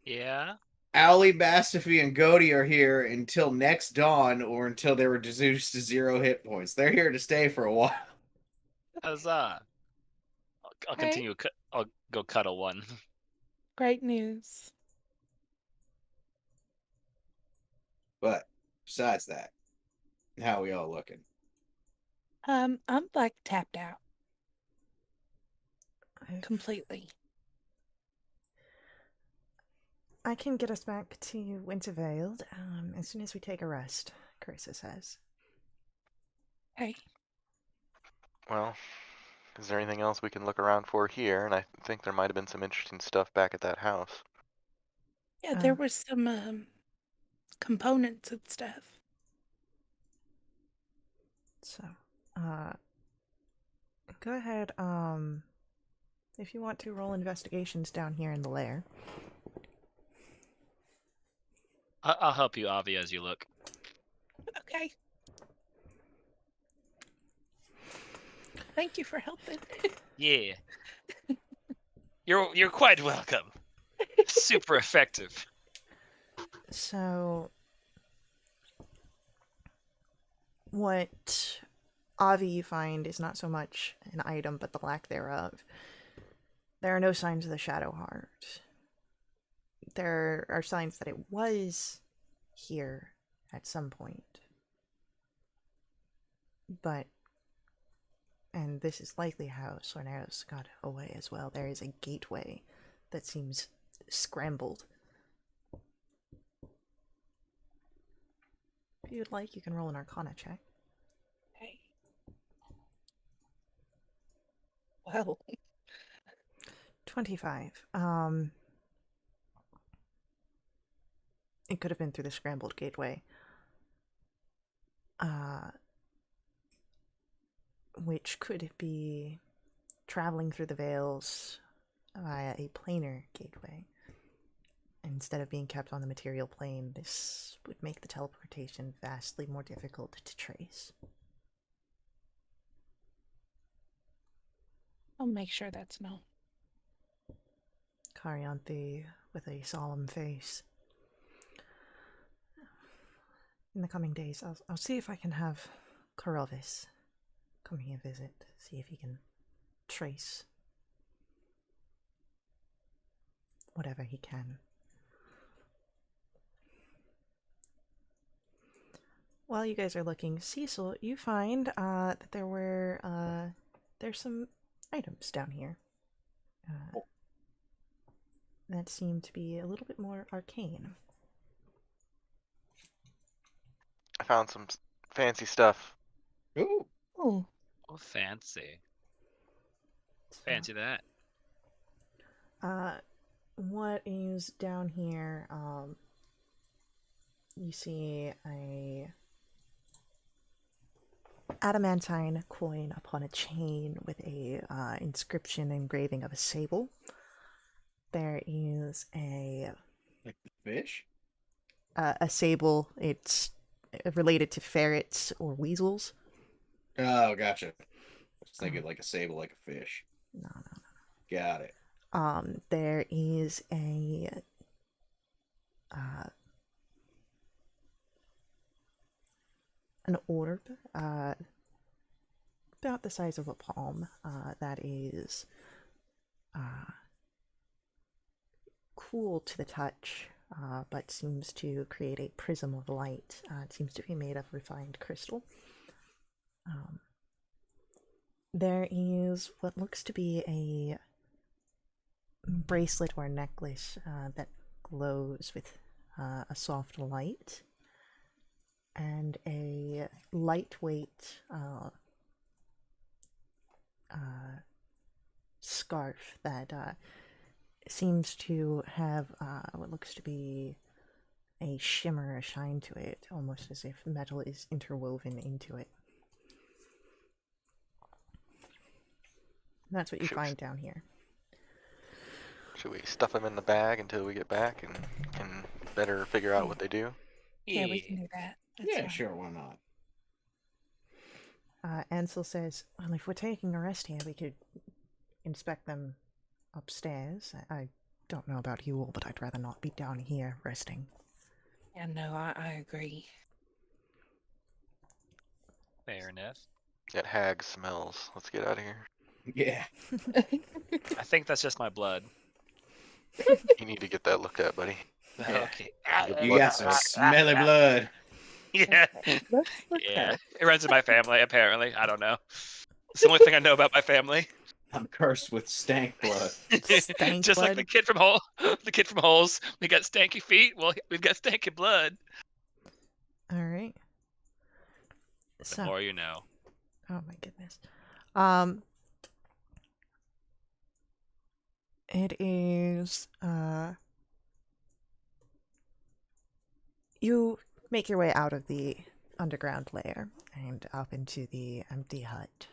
Yeah. Owlie, Mastiffy, and Goaty are here until next dawn or until they were reduced to 0 hit points. They're here to stay for a while. Huzzah. I'll Hey. continue. I'll go cuddle one. Great news. But besides that, how are we all looking? I'm like tapped out I- completely. I can get us back to Wintervale as soon as we take a rest, Carissa says. Hey, Well, is there anything else we can look around for here? And I think there might have been some interesting stuff back at that house. yeah, there was some components and stuff. So, go ahead, if you want to roll investigations down here in the lair. I'll help you, Avi, as you look. Okay. Thank you for helping. Yeah. You're quite welcome. Super effective. So, what Avi you find is not so much an item, but the lack thereof. There are no signs of the Shadow Heart. There are signs that it was here at some point. But, and this is likely how Sorneros got away as well, there is a gateway that seems scrambled. If you would like, you can roll an Arcana check. Okay. Well, 25. It could have been through the scrambled gateway. Which could be traveling through the Vales via a planar gateway. Instead of being kept on the material plane, this would make the teleportation vastly more difficult to trace. I'll make sure that's known. Carianthe with a solemn face. In the coming days, I'll see if I can have Korovis come here visit, see if he can trace whatever he can. While you guys are looking, Cecil, you find that there's some items down here that seem to be a little bit more arcane. I found some fancy stuff. Ooh. Oh, Oh, fancy. So, Fancy that. what is down here? You see a adamantine coin upon a chain with a inscription engraving of a sable. There is Like the fish? a sable. It's related to ferrets or weasels. Oh, gotcha. I was thinking like a sable, like a fish. No. Got it. There is an orb about the size of a palm that is cool to the touch, but seems to create a prism of light. It seems to be made of refined crystal. There is what looks to be a bracelet or necklace that glows with a soft light, and a lightweight scarf that seems to have what looks to be a shimmer, a shine to it, almost as if metal is interwoven into it. That's what you find down here. Should we stuff them in the bag until we get back and can better figure out what they do? yeah, we can do that. That's Yeah, fine. sure, why not? Ansel says, well, if we're taking a rest here, we could inspect them upstairs. I don't know about you all, but I'd rather not be down here resting. Yeah, no, I agree. Fair enough. That hag smells. Let's get out of here. Yeah. I think that's just my blood. You need to get that looked at, buddy. Yeah. Okay. You got some smelly blood. Yeah. Let's look Yeah. up. It runs in my family, apparently. I don't know. It's the only thing I know about my family. I'm cursed with stank blood. Stank Just like blood? the kid from Holes. We got stanky feet. Well, we've got stanky blood. Alright. The So, more you know. oh my goodness. It is, you make your way out of the underground lair and up into the empty hut.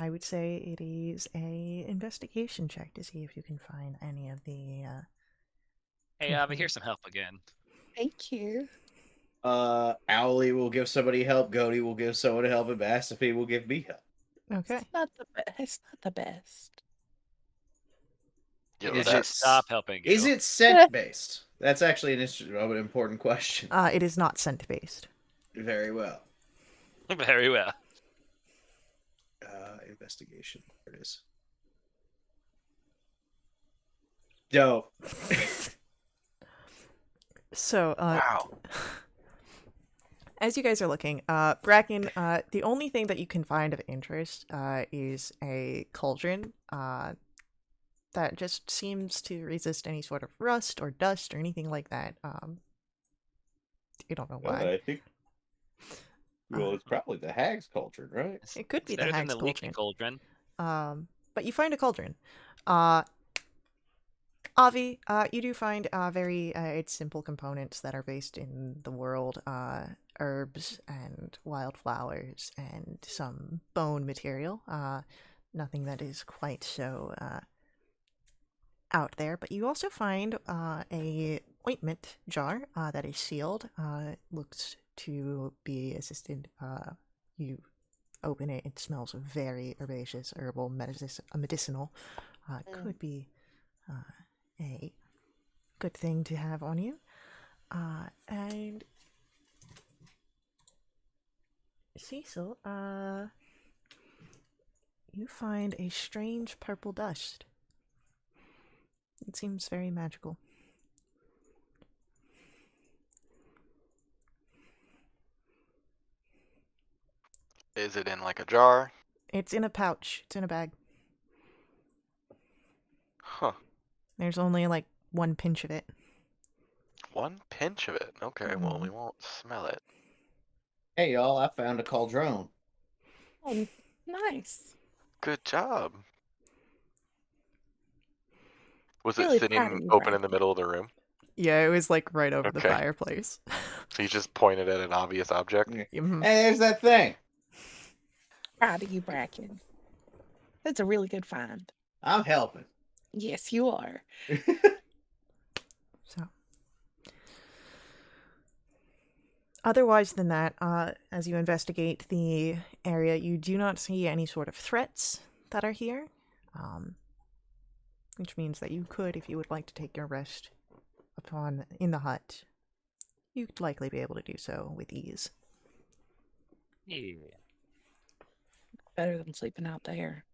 I would say it is a investigation check to see if you can find any of the, Hey, Avi, here's some help again. Thank you. Owly will give somebody help. Goaty will give someone help. And Bassify will give me help. Okay. It's not the best. Yo, Is Yeah, it stop helping you. Is it scent based? That's actually an important question. It is not scent based. Very well. Very well. Investigation. There it is. Dope. So, wow. as you guys are looking, Bracken, the only thing that you can find of interest is a cauldron that just seems to resist any sort of rust or dust or anything like that. You don't know why. I think. Well, it's probably the hag's cauldron, right? It could It's be the better than hag's the leaky cauldron. cauldron. But you find a cauldron. Avi, you do find very its simple components that are based in the world, herbs and wildflowers and some bone material. Nothing that is quite so out there. But you also find a ointment jar that is sealed. Looks to be assisted. You open it, it smells very herbaceous, herbal, medicinal. Could be a good thing to have on you. And Cecil, you find a strange purple dust. It seems very magical. Is it in like a jar? It's in a pouch. It's in a bag. Huh. There's only like one pinch of it. One pinch of it. Okay, well, we won't smell it. Hey, y'all, I found a cauldron. Oh, nice. Good job. Was Really it proud of sitting you, open in the Bracken. middle of the room? Yeah, it was like right over the Okay. fireplace. So you just pointed at an obvious object? Mhm. Hey, there's that thing. Proud of you, Bracken. That's a really good find. I'm helping. Yes, you are. So, otherwise than that, as you investigate the area, you do not see any sort of threats that are here, which means that you could, if you would like to take your rest in the hut, you'd likely be able to do so with ease. Yeah. Better than sleeping out there.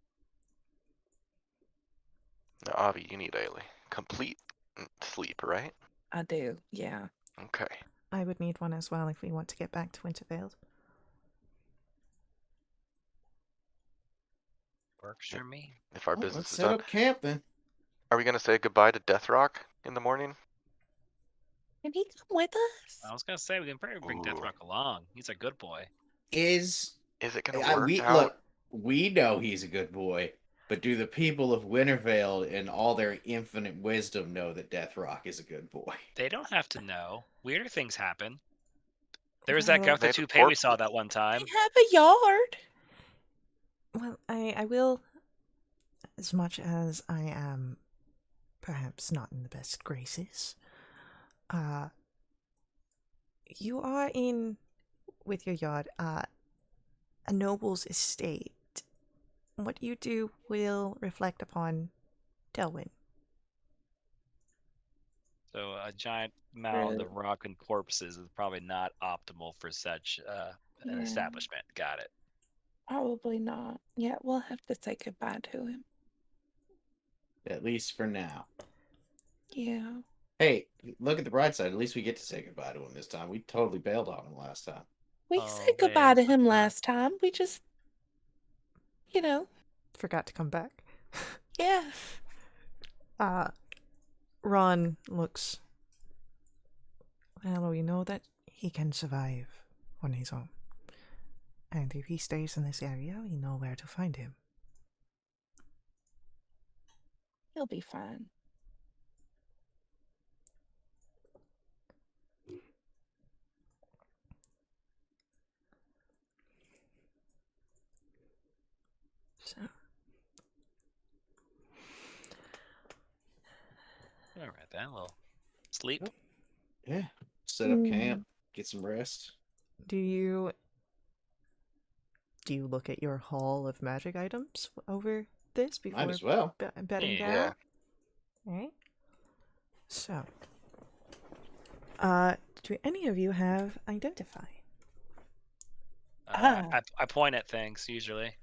Now, Avi, you need a complete sleep, right? I do, yeah. Okay. I would need one as well if we want to get back to Wintervale. Works for me. If our Well, business let's is set done. up camp then. Are we going to say goodbye to Death Rock in the morning? Can he come with us? I was gonna say we can probably bring Ooh. Deathrock along. He's a good boy. Is Is it going to work out? look? We know he's a good boy, but do the people of Wintervale, in all their infinite wisdom, know that Death Rock is a good boy? They don't have to know. Weirder things happen. There was that guy with They the have a toupee we saw corpse. that one time. We have a yard. Well, I will, as much as I am perhaps not in the best graces, you are in, with your yard, a noble's estate. what you do will reflect upon Delwyn. So a giant mound of rock and corpses is probably not optimal for such an Yeah. establishment. Got it. Probably not. Yeah, we'll have to say goodbye to him. At least for now. Yeah. Hey, look at the bright side. At least we get to say goodbye to him this time. We totally bailed on him last time. We Oh, said goodbye wait, to him but, last time. We just, you know, Forgot to come back. yeah. Ron looks. Well, we know that he can survive on his own. And if he stays in this area, we know where to find him. He'll be fine. So, all right then. Well, sleep. Yeah. Set up camp, get some rest. do you look at your haul of magic items over this before Might as well. bedding Yeah. down? Yeah. Alright. So, do any of you have identify? I point at things usually.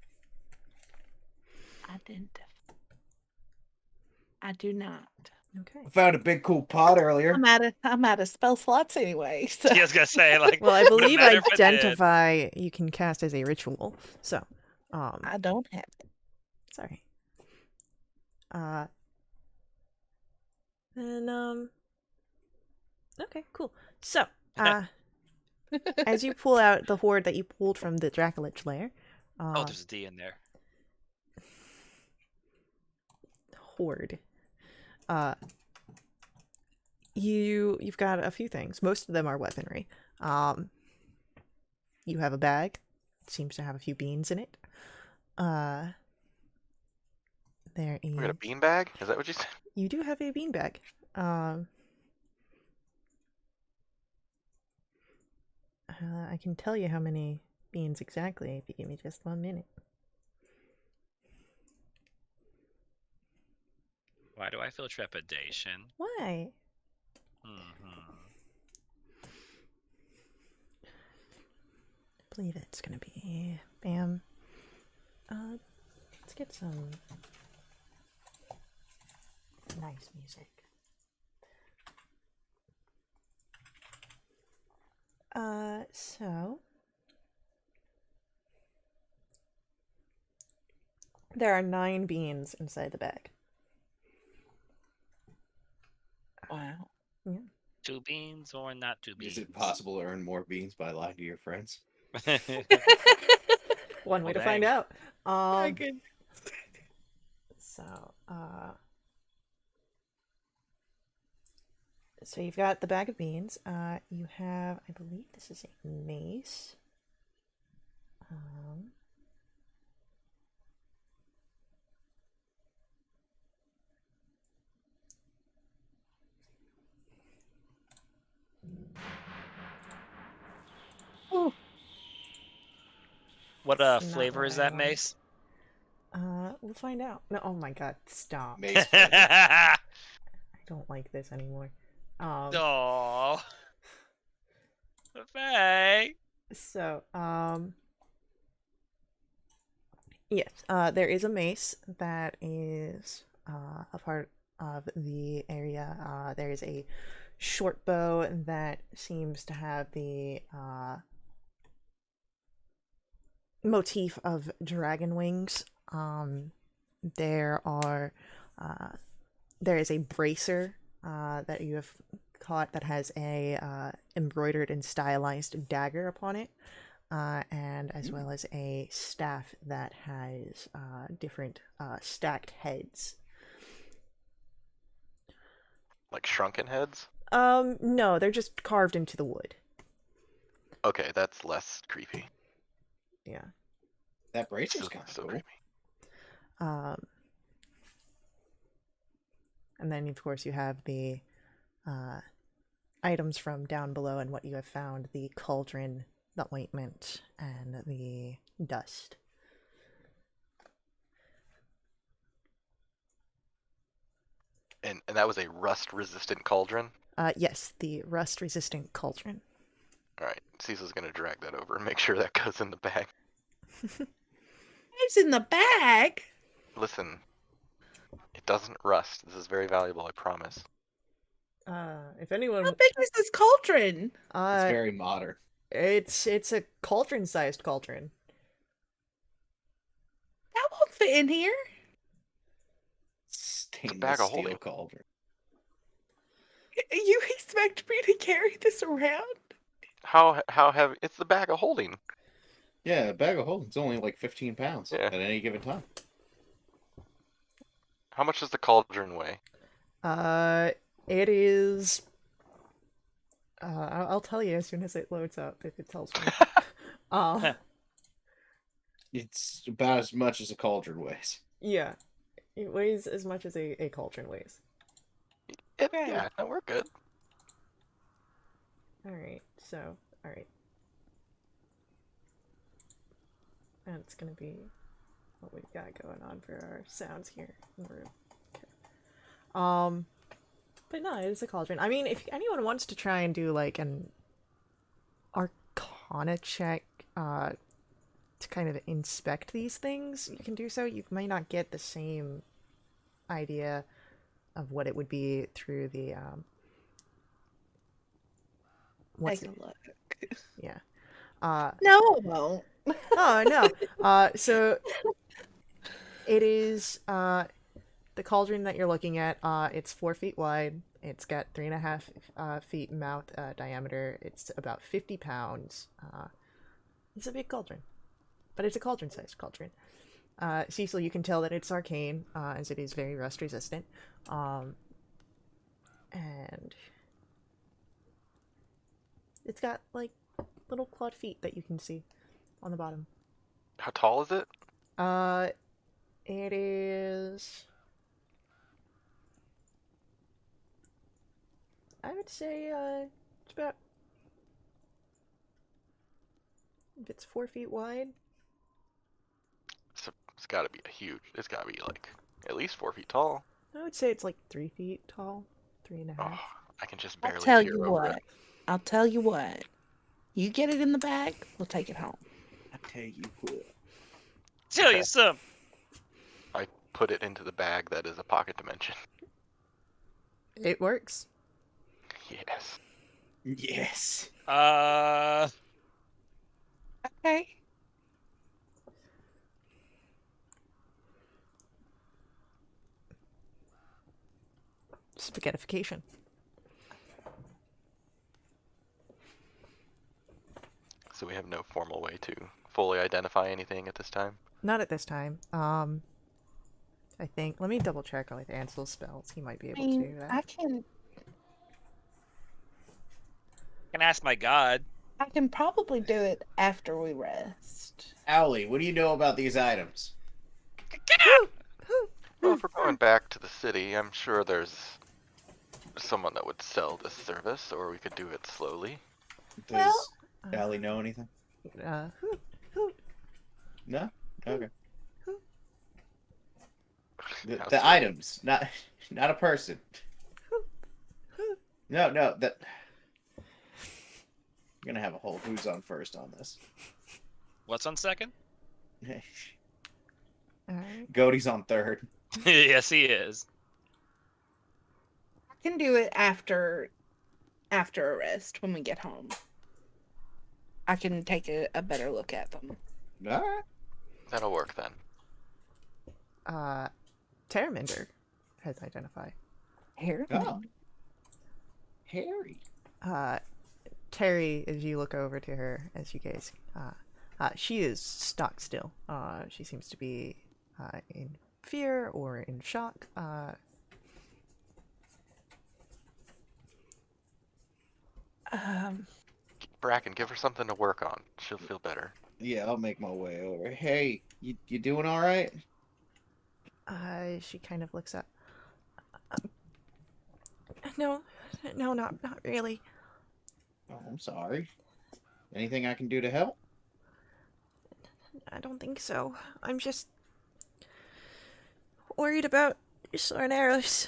I do not. Okay. I found a big cool pot earlier. I'm out of spell slots anyway. So. I was gonna say like. Well, I wouldn't believe matter if I did. identify you can cast as a ritual. So, I don't have it. sorry. Then okay, cool. So, as you pull out the hoard that you pulled from the Dracolich lair, Oh, there's a D in there. hoard. You've got a few things. Most of them are weaponry. You have a bag. It seems to have a few beans in it. There is. We got a bean bag? Is that what you said? You do have a bean bag. I can tell you how many beans exactly if you give me just 1 minute. Why do I feel trepidation? Why? I believe it's gonna be bam. Let's get some nice music. So there are 9 beans inside the bag. Wow. Yeah. 2 beans or not 2 beans? Is it possible to earn more beans by lying to your friends? One way Well, to find dang. out. Good. So you've got the bag of beans. You have, I believe this is a mace. What It's not flavor what is I that wanted. mace? We'll find out. No, oh my god, stop. Mace flavor. I don't like this anymore. Oh. Faye. So, yes, there is a mace that is a part of the area. There is a short bow that seems to have the motif of dragon wings. There is a bracer that you have caught that has a embroidered and stylized dagger upon it, and as well as a staff that has different stacked heads. Like shrunken heads? No, they're just carved into the wood. Okay, that's less creepy. Yeah. That bracer's Still, kind of still cool. creepy. And then of course you have the items from down below and what you have found: the cauldron, the ointment, and the dust. And that was a rust-resistant cauldron. Yes, the rust-resistant cauldron. All right, Cecil's gonna drag that over and make sure that goes in the bag. It's in the bag. Listen, it doesn't rust. This is very valuable, I promise. If anyone, How big is this cauldron? It's very modern. it's a cauldron-sized cauldron. That won't fit in here. Stainless bag of steel holding. cauldron. You expect me to carry this around? How heavy? It's the bag of holding. Yeah, a bag of holding's only like 15 pounds Yeah. at any given time. How much does the cauldron weigh? It is. I'll tell you as soon as it loads up if it tells me. It's about as much as a cauldron weighs. Yeah, it weighs as much as a cauldron weighs. Yeah, no, we're good. Alright, so, alright. And it's gonna be what we've got going on for our sounds here in the room. Okay. But no, it is a cauldron. I mean, if anyone wants to try and do like an Arcana check, to kind of inspect these things, you can do so. You may not get the same idea of what it would be through the, Take a look. yeah. No, I won't. Oh, no. So it is, the cauldron that you're looking at, it's 4 feet wide. It's got 3.5 feet mouth diameter. It's about 50 pounds. It's a big cauldron, but it's a cauldron-sized cauldron. Cecil, you can tell that it's arcane, as it is very rust-resistant. And it's got, like, little clawed feet that you can see on the bottom. How tall is it? It is... I would say, it's about... If it's 4 feet wide. It's gotta be it's gotta be like at least 4 feet tall. I would say it's like 3 feet tall. 3.5. Oh, I can just I'll barely tell peer you over what. it. I'll tell you what. You get it in the bag, we'll take it home. I tell you what. Tell Okay. you something. I put it into the bag that is a pocket dimension. It works. Yes. Yes. Okay. Spaghettification. So we have no formal way to fully identify anything at this time. Not at this time. I think. Let me double check with Ansel's spells. He might be able to do I that. can Ask my god. probably do it after we rest. Owly, what do you know about these items? Well, if we're going back to the city, I'm sure there's someone that would sell this service, or we could do it slowly. Does Owly know anything? Hoot. No? Okay. How The sweet. items, not a person. No, that... I'm gonna have a whole who's on first on this. What's on second? Alright. Goaty's on third. Yes, he is. I can do it after a rest when we get home. I can take a better look at them. Alright. That'll work then. Terraminder has identified. Here. Oh. Harry. Terry, as you look over to her, as you guys, she is stock still. She seems to be in fear or in shock. Bracken, give her something to work on. She'll feel better. Yeah, I'll make my way over. Hey, you doing all right? She kind of looks up. No, not really. Oh, I'm sorry. Anything I can do to help? I don't think so. I'm just worried about your sword and arrows.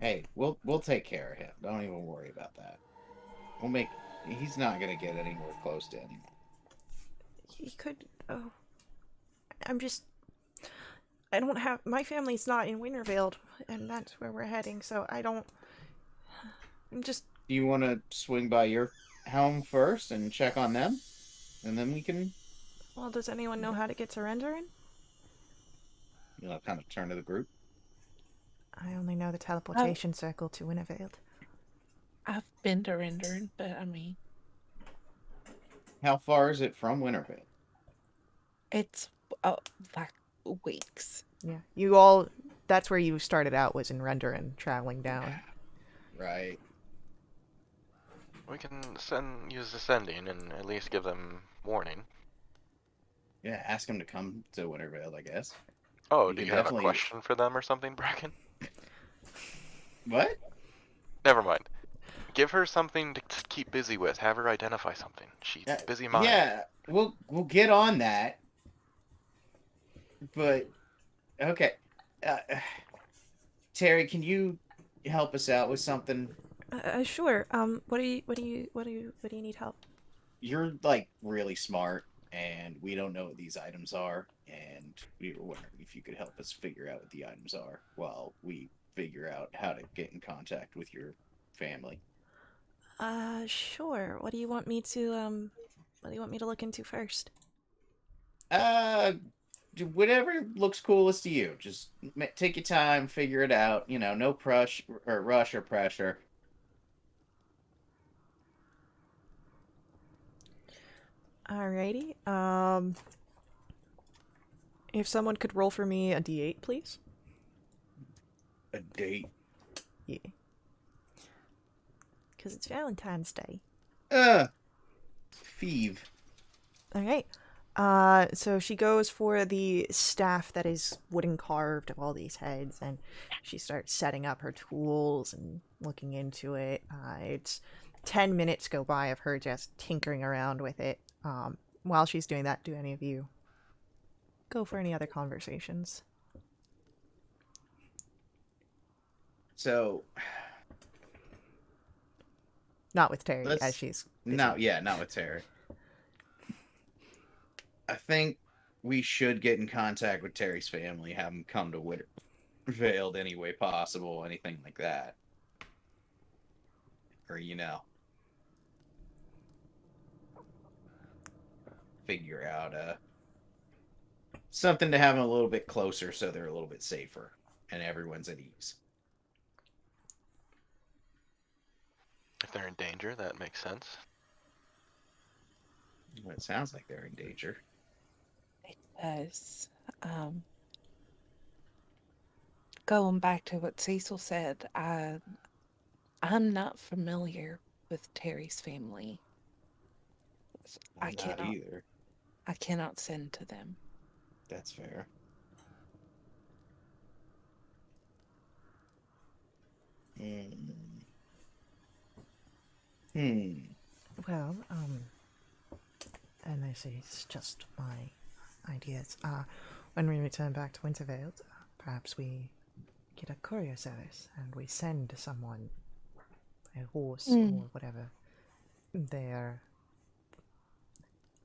Hey, we'll take care of him. Don't even worry about that. We'll make. He's not gonna get anywhere close to anyone. He could. Oh, I'm just. I don't have. My family's not in Wintervale, and that's where we're heading, so I don't. I'm just. Do you want to swing by your home first and check on them, and then we can, Well, does anyone know how to get to Renderin? kind of turn to the group. I only know the teleportation circle to Wintervale. I've been to Rendering, but I mean, How far is it from Wintervale? it's like weeks. Yeah, you all. That's where you started out, was in Renderin, traveling down. Right. We can use the sending and at least give them warning. Yeah, ask him to come to Wintervale, I guess. Oh, You do can you have a definitely- question for them or something, Bracken? What? Never mind. Give her something to keep busy with. Have her identify something. She's busy mind. Yeah, we'll get on that. But okay, uh, Terry, can you help us out with something? Sure. What do you need help? You're like really smart, and we don't know what these items are, and we were wondering if you could help us figure out what the items are while we figure out how to get in contact with your family. Sure. What do you want me to look into first? Uh, whatever looks coolest to you. Just take your time, figure it out. No rush or pressure. Alrighty. If someone could roll for me a d8, please. A date. Yeah. Because it's Valentine's Day. Feeve. Alright. So she goes for the staff that is wooden carved of all these heads, and she starts setting up her tools and looking into it. It's 10 minutes go by of her just tinkering around with it. While she's doing that, do any of you go for any other conversations? So, Not with Terry, Let's- as she's busy. not with Terry. I think we should get in contact with Terry's family, have them come to Wintervale any way possible, anything like that. Or, figure out something to have them a little bit closer so they're a little bit safer and everyone's at ease. If they're in danger, that makes sense. Well, it sounds like they're in danger. It does. Going back to what Cecil said, I'm not familiar with Terry's family. I'm not either. I cannot send to them. That's fair. Well, and this is just my ideas. When we return back to Wintervale, perhaps we get a courier service and we send someone a horse or whatever their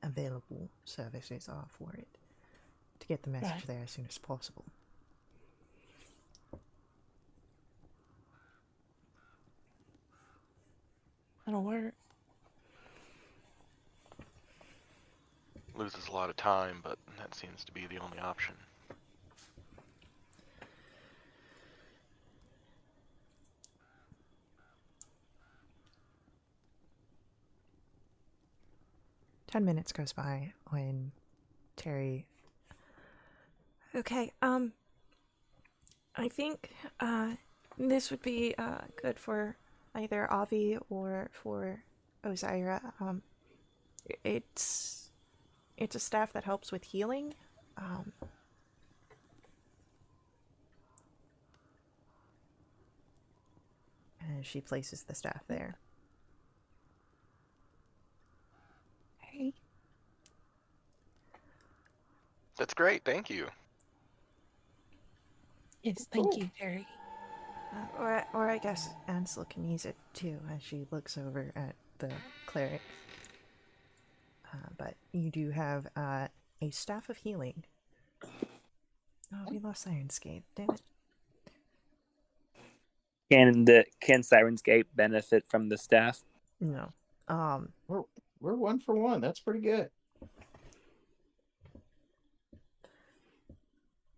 available services are for it to get the message Right. there as soon as possible. That'll work. Loses a lot of time, but that seems to be the only option. Ten minutes goes by when Terry. Okay, I think this would be good for either Avi or for Ozira. It's a staff that helps with healing. And she places the staff there. Okay. That's great, thank you. Yes, thank you, Terry. Or I guess Ansel can use it too as she looks over at the cleric. But you do have a staff of healing. Oh, we lost Ironscape. Damn it. Can Sirenscape benefit from the staff? No. We're 1 for 1. That's pretty good.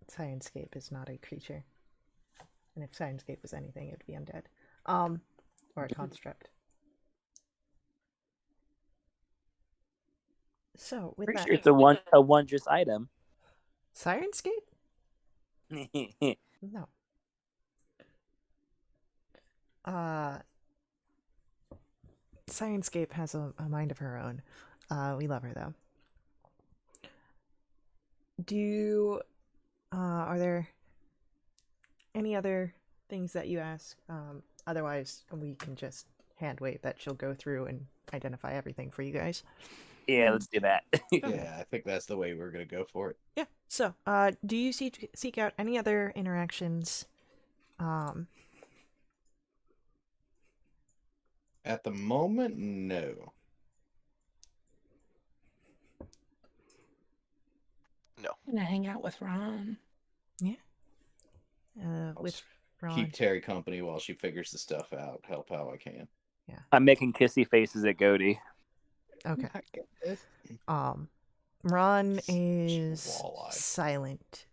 Sirenscape is not a creature. And if Sirenscape was anything, it would be undead. Or a construct. So, with that, It's a wondrous item. Sirenscape? No. Sirenscape has a mind of her own. We love her though. Are there any other things that you ask? Otherwise, we can just hand wave that she'll go through and identify everything for you guys. Yeah, let's do that. Yeah, I think that's the way we're gonna go for it. Yeah. So, do you seek out any other interactions? At the moment, no. I'm gonna hang out with Ron. Yeah. With Ron. Keep Terry company while she figures the stuff out. Help how I can. Yeah. I'm making kissy faces at Cody. Okay. Ron is Wall-eyed. silent.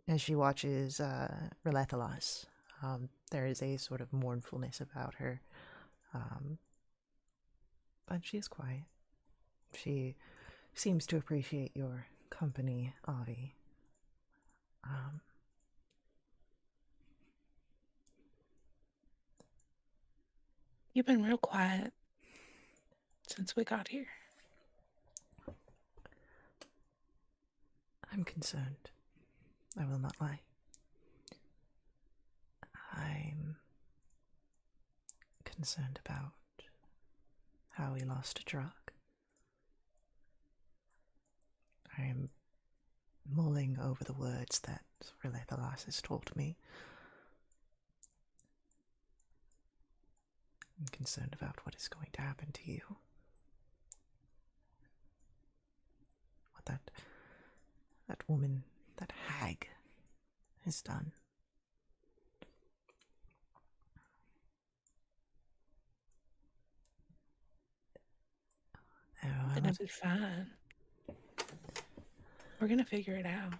As she watches Relethalas. There is a sort of mournfulness about her. But she is quiet. She seems to appreciate your company, Avi. You've been real quiet since we got here. I'm concerned. I will not lie. I'm concerned about how we lost a drug. I'm mulling over the words that Relethalas has told me. I'm concerned about what is going to happen to you. What that woman, that hag, has done. Oh, It's gonna be fine. We're gonna figure it out.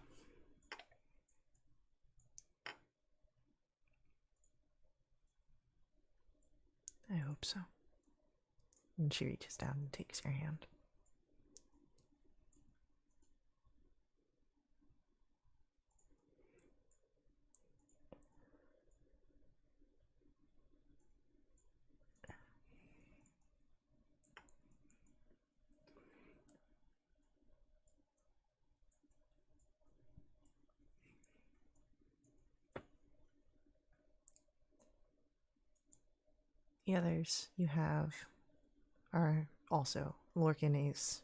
I hope so. And she reaches down and takes your hand. The others you have are also. Lorcan is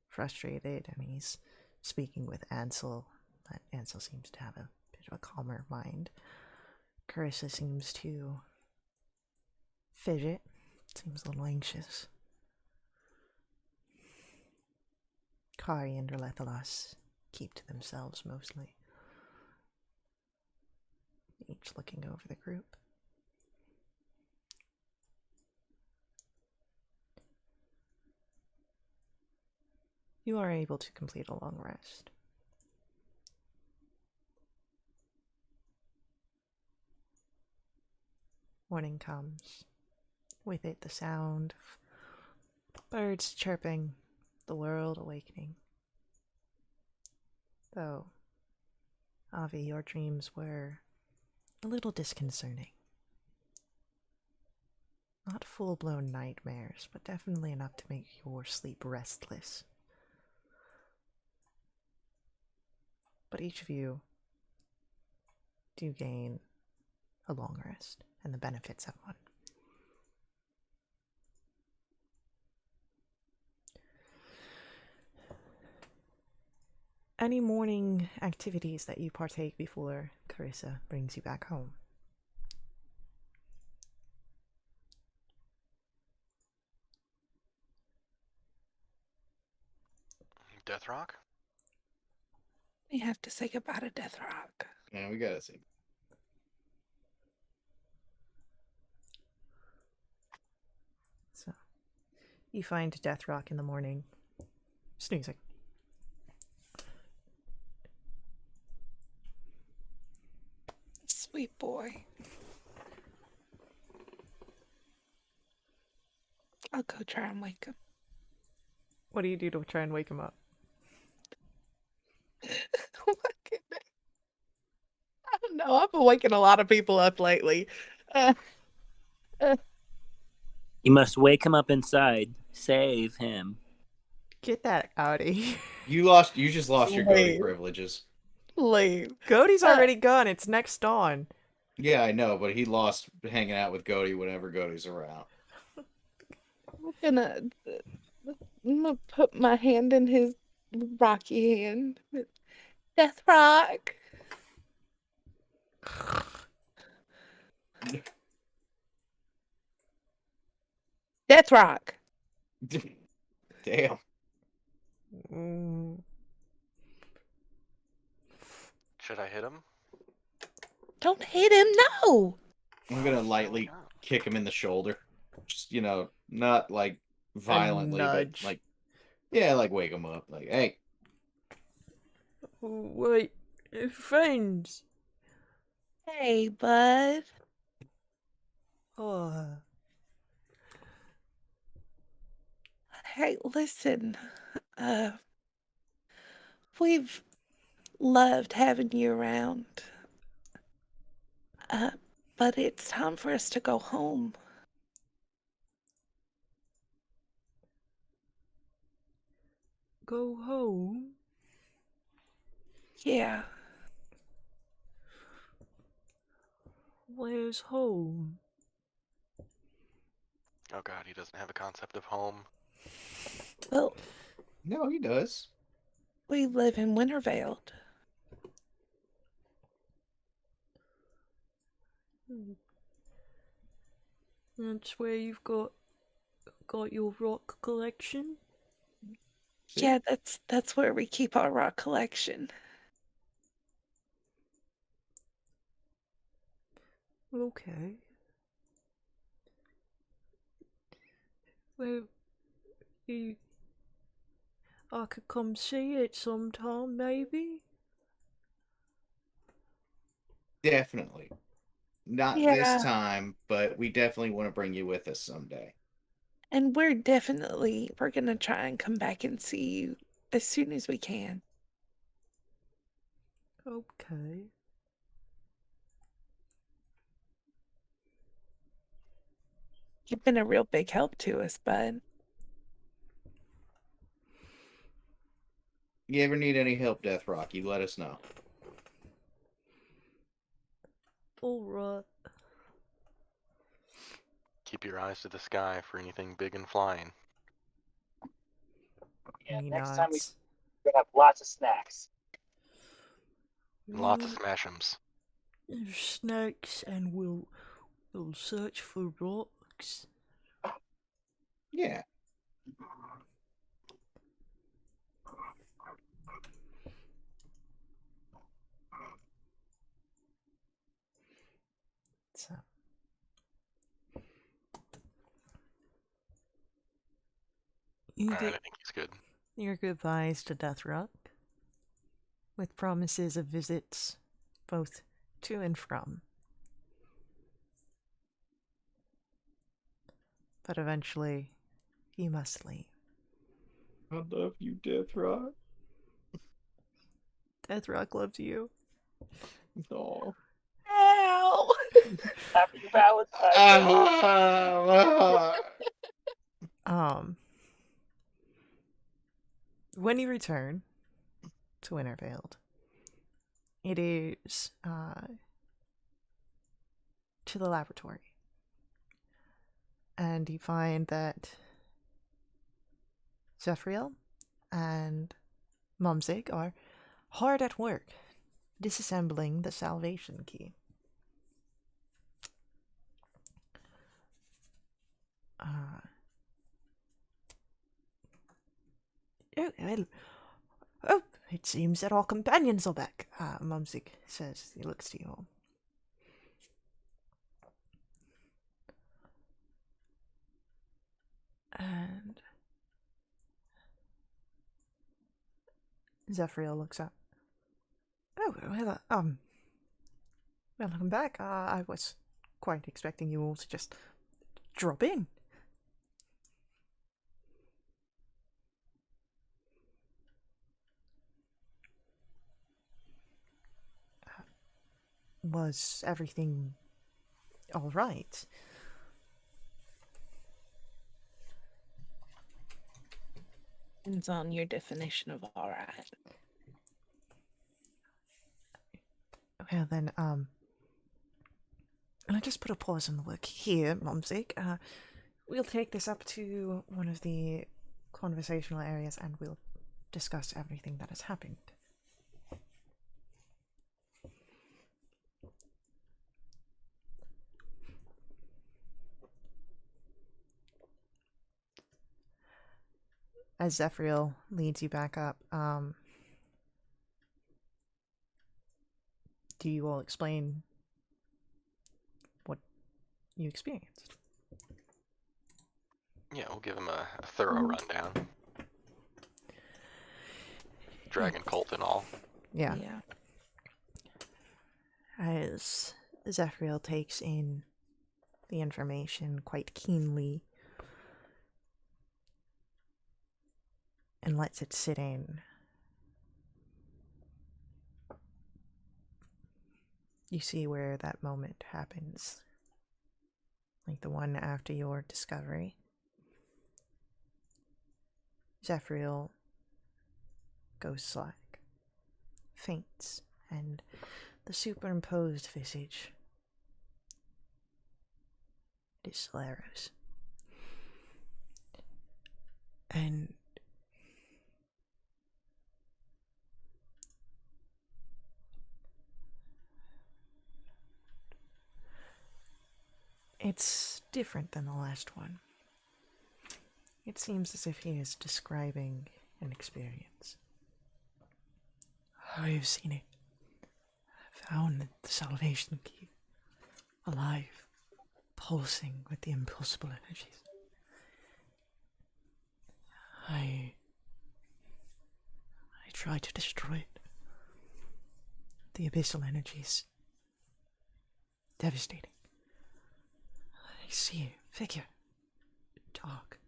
frustrated and he's speaking with Ansel, but Ansel seems to have a bit of a calmer mind. Carissa seems to fidget, seems a little anxious. Kari and Relethalas keep to themselves mostly, each looking over the group. You are able to complete a long rest. Morning comes. With it the sound of birds chirping, the world awakening. Though, Avi, your dreams were a little disconcerting. Not full-blown nightmares, but definitely enough to make your sleep restless. But each of you do gain a long rest and the benefits of one. Any morning activities that you partake before Carissa brings you back home. Death Rock? We have to say goodbye to Death Rock. Yeah, we gotta see. So, you find Death Rock in the morning, snoozing. Sweet boy. I'll go try and wake him. What do you do to try and wake him up? Oh my goodness. I don't know. I've been waking a lot of people up lately. You must wake him up inside. Save him. Get that out of here. You just lost your Goaty Wait. privileges. Leave. Goaty's already gone. It's next dawn. Yeah, I know, but he lost hanging out with Goaty whenever Goaty's around. I'm gonna put my hand in his rocky hand. Death Rock. Death Rock. Damn. Mm. Should I hit him? Don't hit him. No. I'm gonna lightly Oh, no. kick him in the shoulder. Just, not like violently, but nudge. like, yeah, like wake him up. Like, hey, Wait, friends. Hey, bud. Oh, Hey, listen. We've loved having you around. But it's time for us to go home. go home. Yeah. Where's home? Oh god, he doesn't have a concept of home. Well, no, he does. we live in Wintervale. That's where you've got your rock collection. See? Yeah, that's where we keep our rock collection. Okay. Well, I could come see it sometime, maybe. Definitely. Not Yeah. this time, but we definitely want to bring you with us someday. And we're gonna try and come back and see you as soon as we can. Okay. You've been a real big help to us, bud. You ever need any help, Death Rock, you let us know. Alright. Keep your eyes to the sky for anything big and flying. Yeah, He next time nods. we're gonna have lots of snacks. And lots of smash'ems. Snakes, and we'll search for rocks. Yeah. So. You Alright, I get think he's good. your goodbyes to Death Rock, with promises of visits both to and from. But eventually, you must leave. I love you, Death Rock. Death Rock loves you. Oh. Ow! Happy Valentine's Day. When you return to Wintervale, it is to the laboratory. And you find that Zephyriel and Mumsig are hard at work disassembling the salvation key. Oh, it seems that our companions are back, Mumsik says. He looks to you all. And Zephyriel looks up. Oh, welcome back. I was quite expecting you all to just drop in. Was everything all right? Depends on your definition of all right. Well then, and I just put a pause on the work here, Mumsik. We'll take this up to one of the conversational areas and we'll discuss everything that has happened. As Zephyriel leads you back up, do you all explain what you experienced? Yeah, we'll give him a thorough rundown. Dragon cult and all. Yeah. As Zephyriel takes in the information quite keenly and lets it sit in, you see where that moment happens, like the one after your discovery. Zephyriel goes slack, faints, and the superimposed visage, it is Solaris. And it's different than the last one. It seems as if he is describing an experience. I've seen it. Found the salvation key. Alive. Pulsing with the impossible energies. I tried to destroy it. The abyssal energies. Devastating. I see a figure. Dark.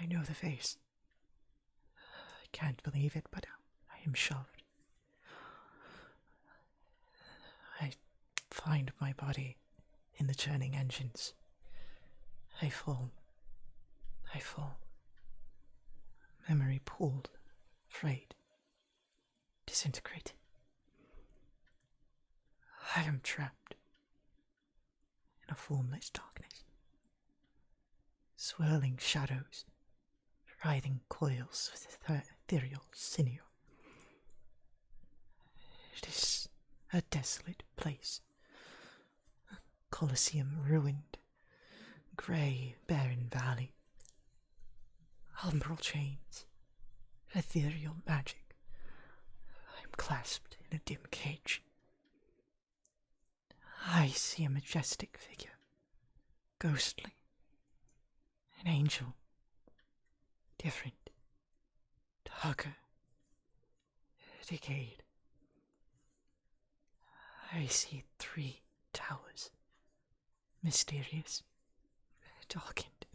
I know the face. I can't believe it, but I am shoved. I find my body in the churning engines. I fall. Memory pulled, frayed, disintegrated. I am trapped in a formless darkness. Swirling shadows, writhing coils of ethereal sinew. It is a desolate place. A Colosseum ruined, grey, barren valley. Umbral chains, ethereal magic. I am clasped in a dim cage. I see a majestic figure, ghostly, an angel, different, darker, decayed. I see 3 towers, mysterious, darkened,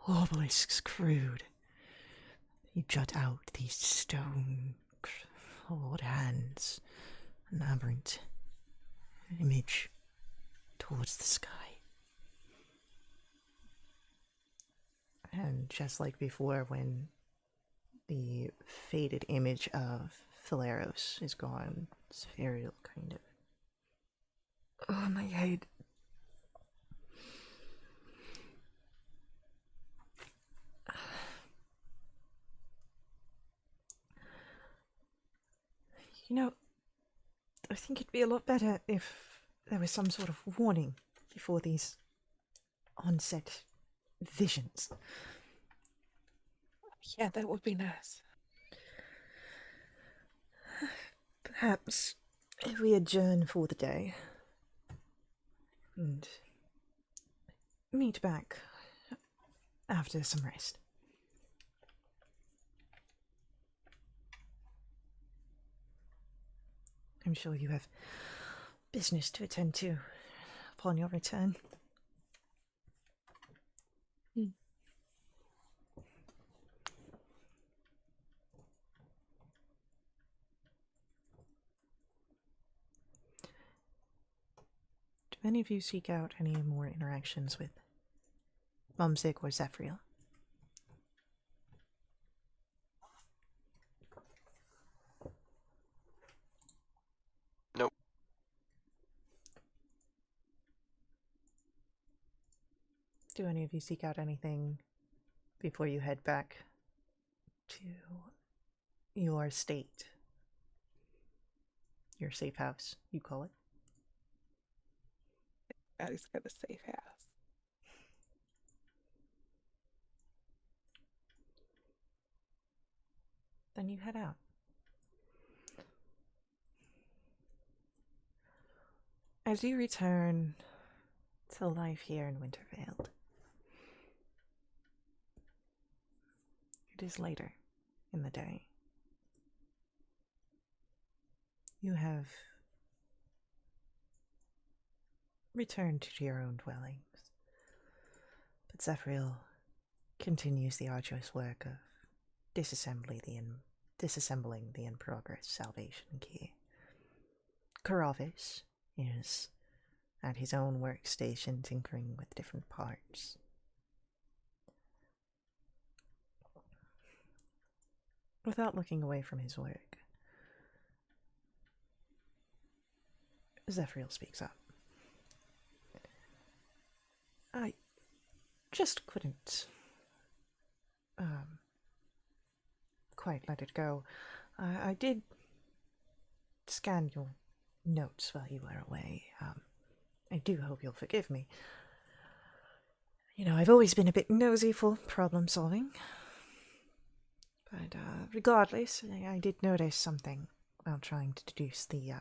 obelisks crude. They jut out these stone clawed hands, an aberrant image towards the sky. And just like before, when the faded image of Phileros is gone, Spherial kind of. Oh, my head. You know, I think it'd be a lot better if there was some sort of warning before these onset visions. Yeah, that would be nice. Perhaps if we adjourn for the day and meet back after some rest. I'm sure you have business to attend to upon your return. Do any of you seek out any more interactions with Mumsig or Zephyriel? Nope. Do any of you seek out anything before you head back to your state? Your safe house, you call it? Everybody's got a safe house. Then you head out. As you return to life here in Wintervale, it is later in the day. You have returned to your own dwellings, but Zephyriel continues the arduous work of disassembling the in-progress salvation key. Karavis is at his own workstation tinkering with different parts. Without looking away from his work, Zephyriel speaks up. I just couldn't quite let it go. I did scan your notes while you were away. I do hope you'll forgive me. You know, I've always been a bit nosy for problem solving. But regardless, I did notice something while trying to deduce the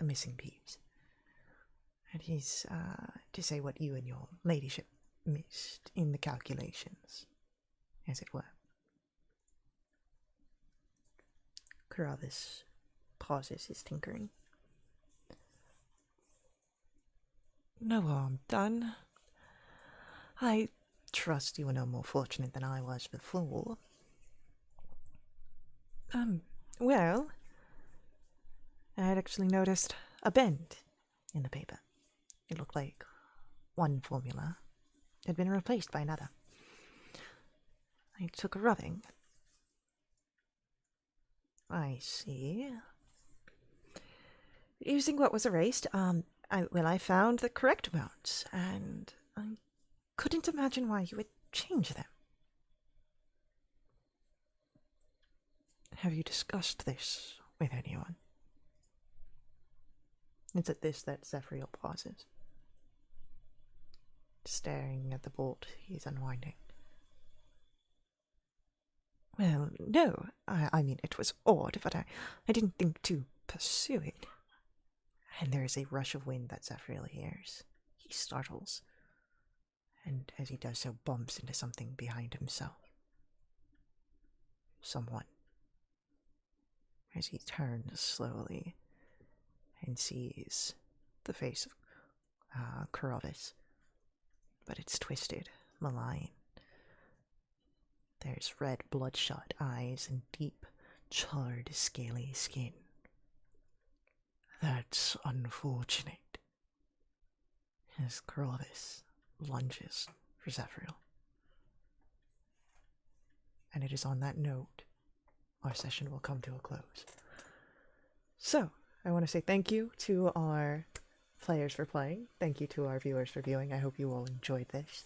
missing piece. And is to say what you and your ladyship missed in the calculations, as it were. Karavis pauses his tinkering. No harm done. I trust you were no more fortunate than I was before. Well, I had actually noticed a bend in the paper. It looked like one formula had been replaced by another. I took a rubbing. I see. Using what was erased, I found the correct amounts, and I couldn't imagine why you would change them. Have you discussed this with anyone? It's at this that Zephyriel pauses, staring at the bolt he's unwinding. Well, no, I mean, it was odd, but I didn't think to pursue it. And there is a rush of wind that Zephyriel hears. He startles, and as he does so, bumps into something behind himself. Someone. As he turns slowly and sees the face of Karavis, but it's twisted, malign. There's red, bloodshot eyes and deep, charred, scaly skin. That's unfortunate. As Karavis lunges for Zephyriel. And it is on that note our session will come to a close. So, I want to say thank you to our players for playing. Thank you to our viewers for viewing. I hope you all enjoyed this.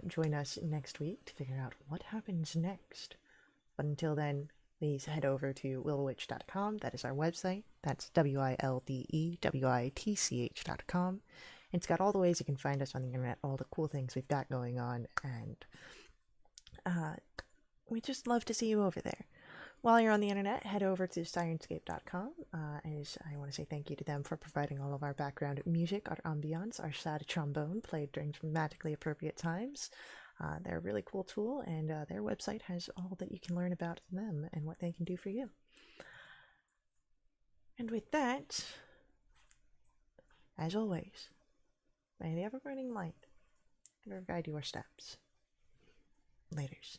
Join us next week to figure out what happens next. But until then, please head over to wildewitch.com. That is our website. That's WILDEWITCH.com. It's got all the ways you can find us on the internet, all the cool things we've got going on, and we just love to see you over there. While you're on the internet, head over to Scionscape.com. As I want to say thank you to them for providing all of our background music, our ambiance, our sad trombone played during dramatically appropriate times. They're a really cool tool, and their website has all that you can learn about them and what they can do for you. And with that, as always, may the ever-burning light ever guide your steps. Laters.